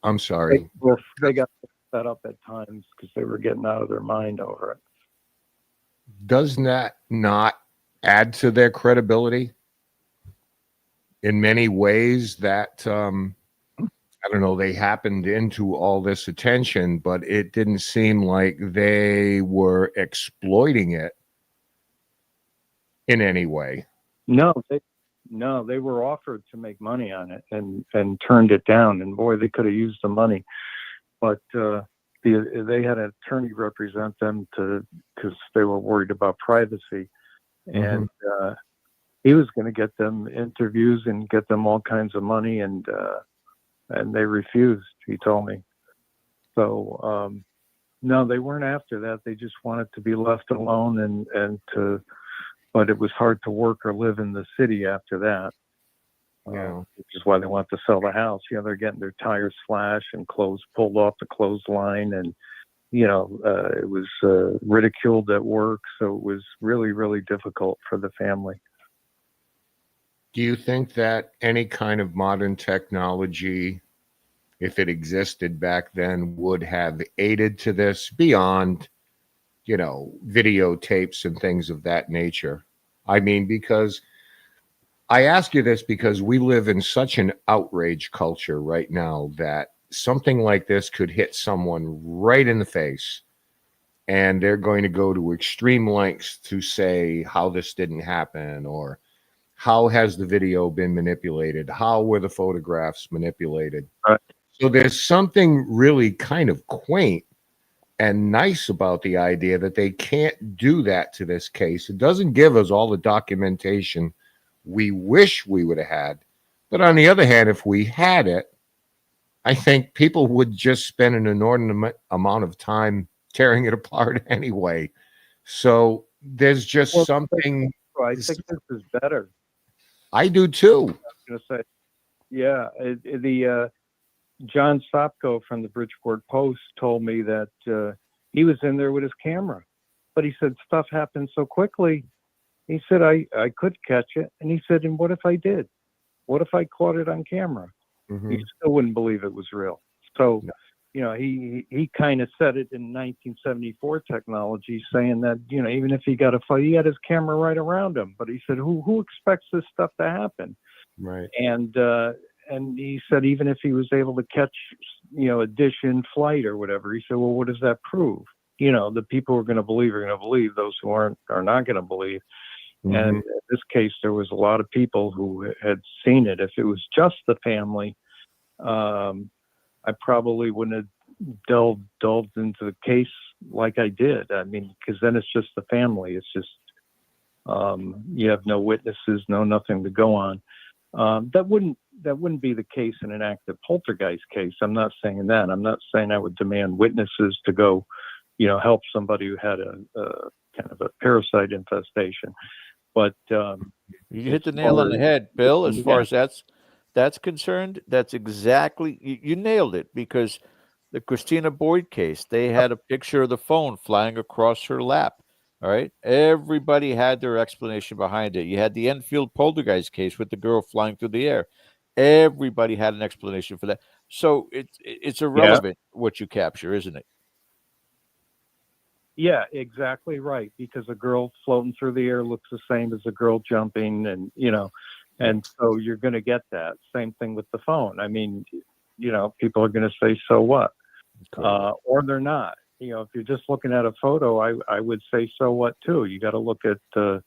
I'm sorry. They got set up at times because they were getting out of their mind over it. Does that not add to their credibility in many ways that, I don't know, they happened into all this attention, but it didn't seem like they were exploiting it in any way? No, they were offered to make money on it and turned it down. And boy, they could have used the money, but they had an attorney represent them because they were worried about privacy, and he was going to get them interviews and get them all kinds of money, and they refused. He told me. So no, they weren't after that. They just wanted to be left alone but it was hard to work or live in the city after that. Which is why they want to sell the house. They're getting their tires slashed and clothes pulled off the clothesline, and it was ridiculed at work. So it was really, really difficult for the family. Do you think that any kind of modern technology, if it existed back then, would have aided to this beyond, videotapes and things of that nature? I mean, because I ask you this because we live in such an outrage culture right now that something like this could hit someone right in the face, and they're going to go to extreme lengths to say how this didn't happen, or how has the video been manipulated? How were the photographs manipulated? So there's something really kind of quaint and nice about the idea that they can't do that to this case. It doesn't give us all the documentation we wish we would have had. But on the other hand, if we had it, I think people would just spend an inordinate amount of time tearing it apart anyway. So there's just something. I think this is better. I do too. I was going to say, yeah, the John Sopko from the Bridgeport Post told me that he was in there with his camera, but he said stuff happened so quickly. He said, I could catch it. And he said, and what if I did? What if I caught it on camera? He still wouldn't believe it was real. So, he kind of said it in 1974 technology, saying that, even if he got a fight, he had his camera right around him. But he said, who expects this stuff to happen? Right. And he said even if he was able to catch, a dish in flight or whatever, he said, well, what does that prove? The people who are going to believe are going to believe. Those who aren't are not going to believe. Mm-hmm. And in this case, there was a lot of people who had seen it. If it was just the family, I probably wouldn't have delved into the case like I did. I mean, because then it's just the family. It's just you have no witnesses, nothing to go on. That wouldn't be the case in an active poltergeist case. I'm not saying that. I'm not saying I would demand witnesses to go, help somebody who had a kind of a parasite infestation. But you hit the nail on the head, Bill. As far as that's concerned, that's exactly you nailed it, because the Christina Boyd case, they had a picture of the phone flying across her lap. All right. Everybody had their explanation behind it. You had the Enfield poltergeist case with the girl flying through the air. Everybody had an explanation for that. So it's irrelevant what you capture, isn't it? Yeah, exactly right. Because a girl floating through the air looks the same as a girl jumping, and and so you're going to get that. Same thing with the phone. I mean, people are going to say, so what? Or they're not. If you're just looking at a photo, I would say, so what too? You got to look at the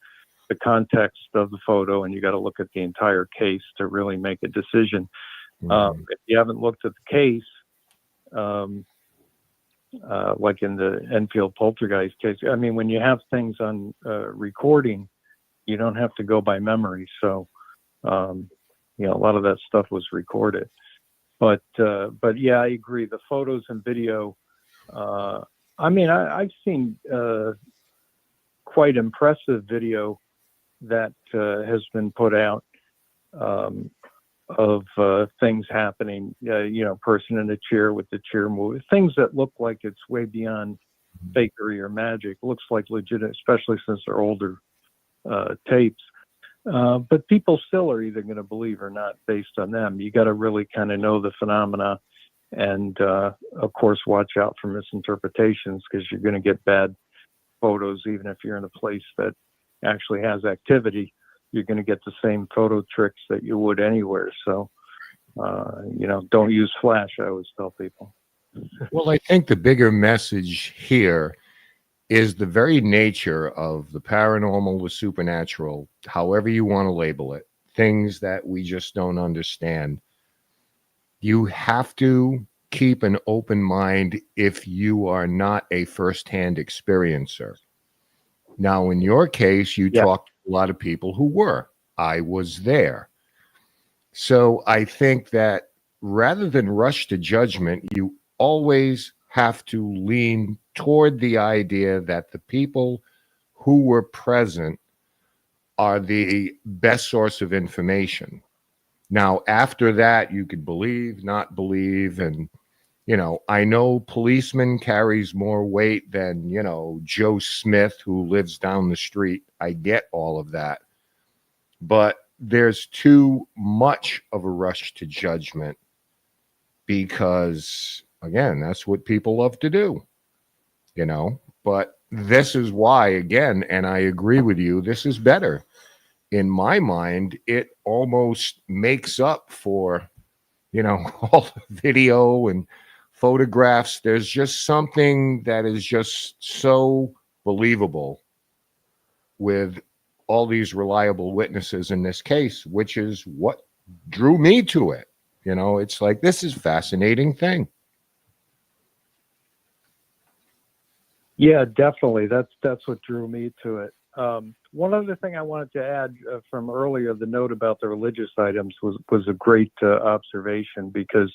context of the photo, and you got to look at the entire case to really make a decision. If you haven't looked at the case, like in the Enfield poltergeist case, I mean, when you have things on recording, you don't have to go by memory. So, a lot of that stuff was recorded. But yeah, I agree. The photos and video. I mean, I've seen quite impressive video that has been put out of things happening. Person in a chair with the chair moving, things that look like it's way beyond fakery or magic. Looks like legit, especially since they're older tapes. But people still are either going to believe or not based on them. You got to really kind of know the phenomena. And, of course, watch out for misinterpretations, because you're going to get bad photos. Even if you're in a place that actually has activity, you're going to get the same photo tricks that you would anywhere. So, don't use flash, I always tell people. Well, I think the bigger message here is the very nature of the paranormal, the supernatural, however you want to label it, things that we just don't understand. You have to keep an open mind if you are not a firsthand experiencer. Now, in your case, you talked to a lot of people who were. I was there. So I think that rather than rush to judgment, you always have to lean toward the idea that the people who were present are the best source of information. Now, after that, you could believe, not believe. And, I know policeman carries more weight than, Joe Smith, who lives down the street. I get all of that. But there's too much of a rush to judgment because, again, that's what people love to do, But this is why, again, and I agree with you, this is better. In my mind, it almost makes up for, all the video and photographs. There's just something that is just so believable with all these reliable witnesses in this case, which is what drew me to it. It's like, this is a fascinating thing. Yeah, definitely. That's what drew me to it. One other thing I wanted to add from earlier, the note about the religious items was a great observation, because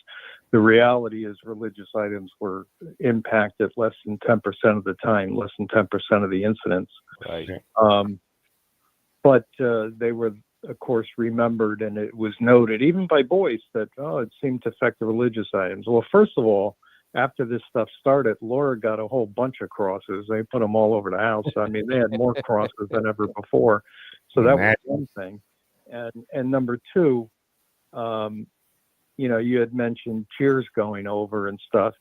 the reality is religious items were impacted less than 10% of the time, less than 10% of the incidents. Right. But they were, of course, remembered, and it was noted even by Boyce that, it seemed to affect the religious items. Well, first of all, after this stuff started, Laura got a whole bunch of crosses. They put them all over the house. I mean, they had more crosses than ever before. So that was one thing. And number two, you had mentioned cheers going over and stuff.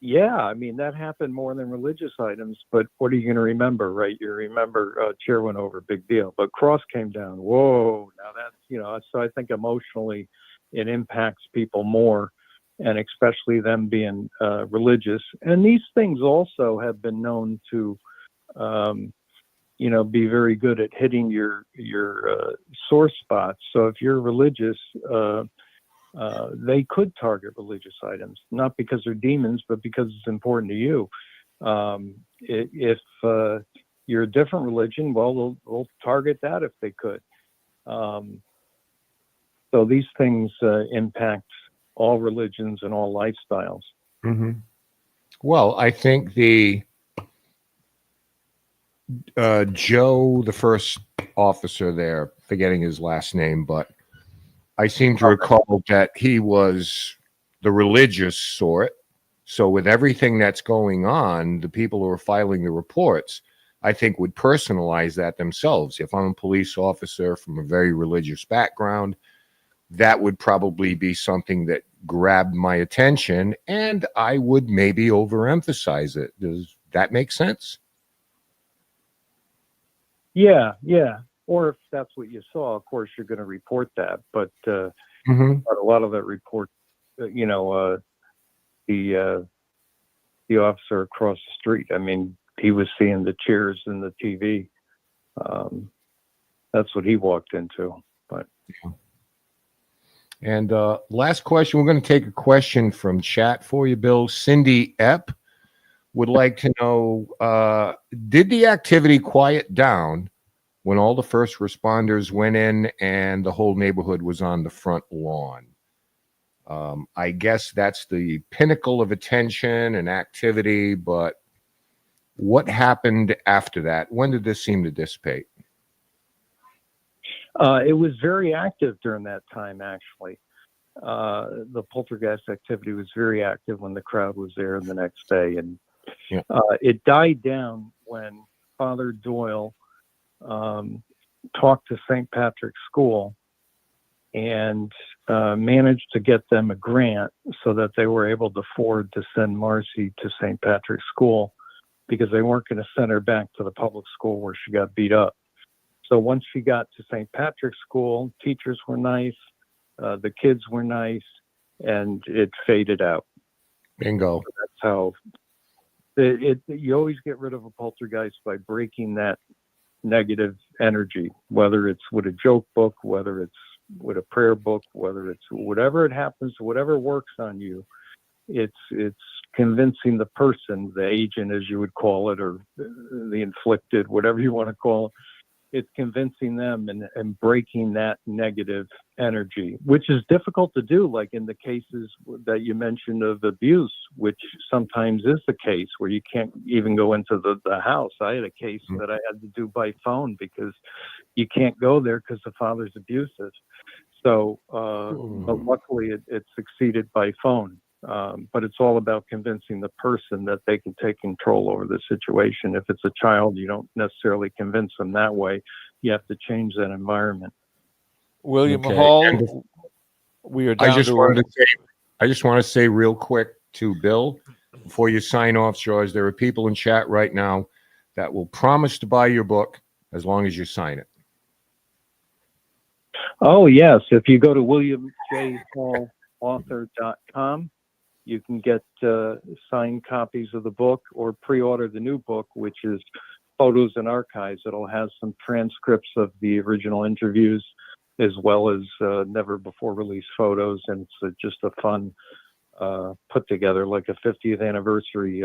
Yeah, I mean, that happened more than religious items, but what are you going to remember, right? You remember chair went over, big deal, but cross came down. Whoa, now that's, so I think emotionally it impacts people more, and especially them being religious. And these things also have been known to, be very good at hitting your sore spots. So if you're religious, they could target religious items, not because they're demons, but because it's important to you. If you're a different religion, well, they'll target that if they could. So these things impact all religions and all lifestyles. Mm-hmm. Well, I think the Joe, the first officer there, forgetting his last name, but I seem to recall that he was the religious sort. So with everything that's going on, the people who are filing the reports, I think, would personalize that themselves. If I'm a police officer from a very religious background, that would probably be something that grabbed my attention, and I would maybe overemphasize it. Does that make sense? Yeah. Or if that's what you saw, of course, you're going to report that. But a lot of that report, the officer across the street, I mean, he was seeing the chairs and the TV. That's what he walked into. But And last question, we're going to take a question from chat for you, Bill. Cindy Epp would like to know, did the activity quiet down when all the first responders went in and the whole neighborhood was on the front lawn? I guess that's the pinnacle of attention and activity, but what happened after that? When did this seem to dissipate? It was very active during that time, actually. The poltergeist activity was very active when the crowd was there the next day. And it died down when Father Doyle talked to St. Patrick's School and managed to get them a grant so that they were able to afford to send Marcy to St. Patrick's School, because they weren't going to send her back to the public school where she got beat up. So once she got to St. Patrick's School, teachers were nice, the kids were nice, and it faded out. Bingo. So that's how you always get rid of a poltergeist, by breaking that negative energy, whether it's with a joke book, whether it's with a prayer book, whether it's whatever it happens, whatever works on you. It's convincing the person, the agent, as you would call it, or the inflicted, whatever you want to call it. It's convincing them and breaking that negative energy, which is difficult to do, like in the cases that you mentioned of abuse, which sometimes is the case where you can't even go into the house. I had a case that I had to do by phone because you can't go there because the father's abusive. So, but luckily it succeeded by phone. But it's all about convincing the person that they can take control over the situation. If it's a child, you don't necessarily convince them that way. You have to change that environment. William Hall, we are down I just want to say real quick to Bill, before you sign off, George, there are people in chat right now that will promise to buy your book as long as you sign it. Oh, yes. If you go to williamjhallauthor.com, you can get signed copies of the book, or pre-order the new book, which is Photos and Archives. It'll have some transcripts of the original interviews, as well as never before released photos. And it's just a fun put together, like a 50th anniversary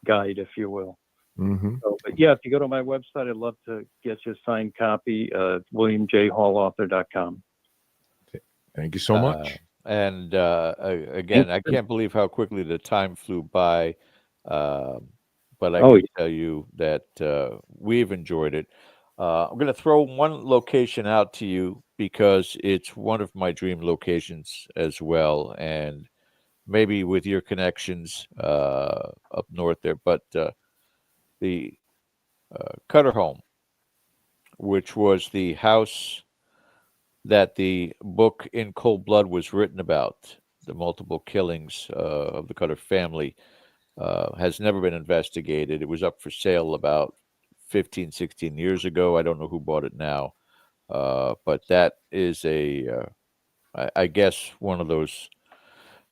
guide, if you will. So, but yeah, if you go to my website, I'd love to get you a signed copy, williamjhallauthor.com. Thank you so much. And again, I can't believe how quickly the time flew by. But I can tell you that we've enjoyed it. I'm going to throw one location out to you because it's one of my dream locations as well. And maybe with your connections up north there, but the Cutter home, which was the house that the book In Cold Blood was written about. the multiple killings of the Cutter family has never been investigated. It was up for sale about 15, 16 years ago. I don't know who bought it now. But that is I guess, one of those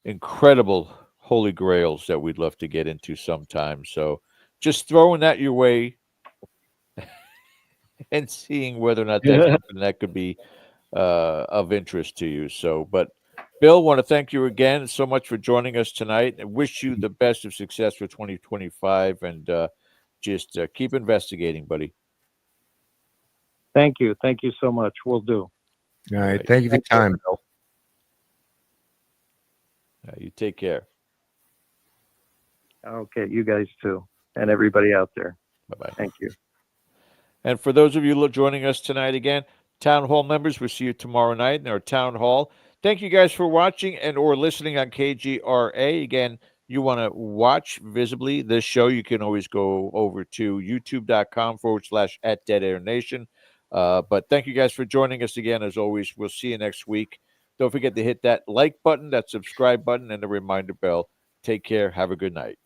incredible holy grails that we'd love to get into sometime. So just throwing that your way and seeing whether or not that's something that could be of interest to you. So, but Bill, want to thank you again so much for joining us tonight, and wish you the best of success for 2025, and just keep investigating, buddy. Thank you so much. We'll do. All right. Thank you for your time, Bill. You take care. Okay, you guys too, and everybody out there. Bye-bye. Thank you. And for those of you joining us tonight again, Town Hall members, we'll see you tomorrow night in our Town Hall. Thank you guys for watching and or listening on KGRA. Again, you want to watch visibly this show, you can always go over to youtube.com/@DeadAirNation. But thank you guys for joining us again. As always, we'll see you next week. Don't forget to hit that like button, that subscribe button, and the reminder bell. Take care. Have a good night.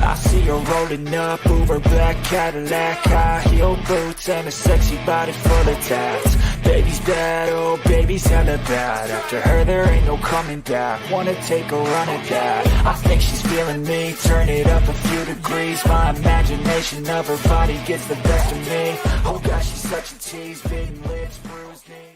I see her rolling up, Uber black Cadillac, high heel boots and a sexy body full of tats. Baby's bad, oh baby's hella bad. After her there ain't no coming back. Wanna take a run at that. I think she's feeling me, turn it up a few degrees. My imagination of her body gets the best of me. Oh gosh, she's such a tease, bitten lips, bruised knees.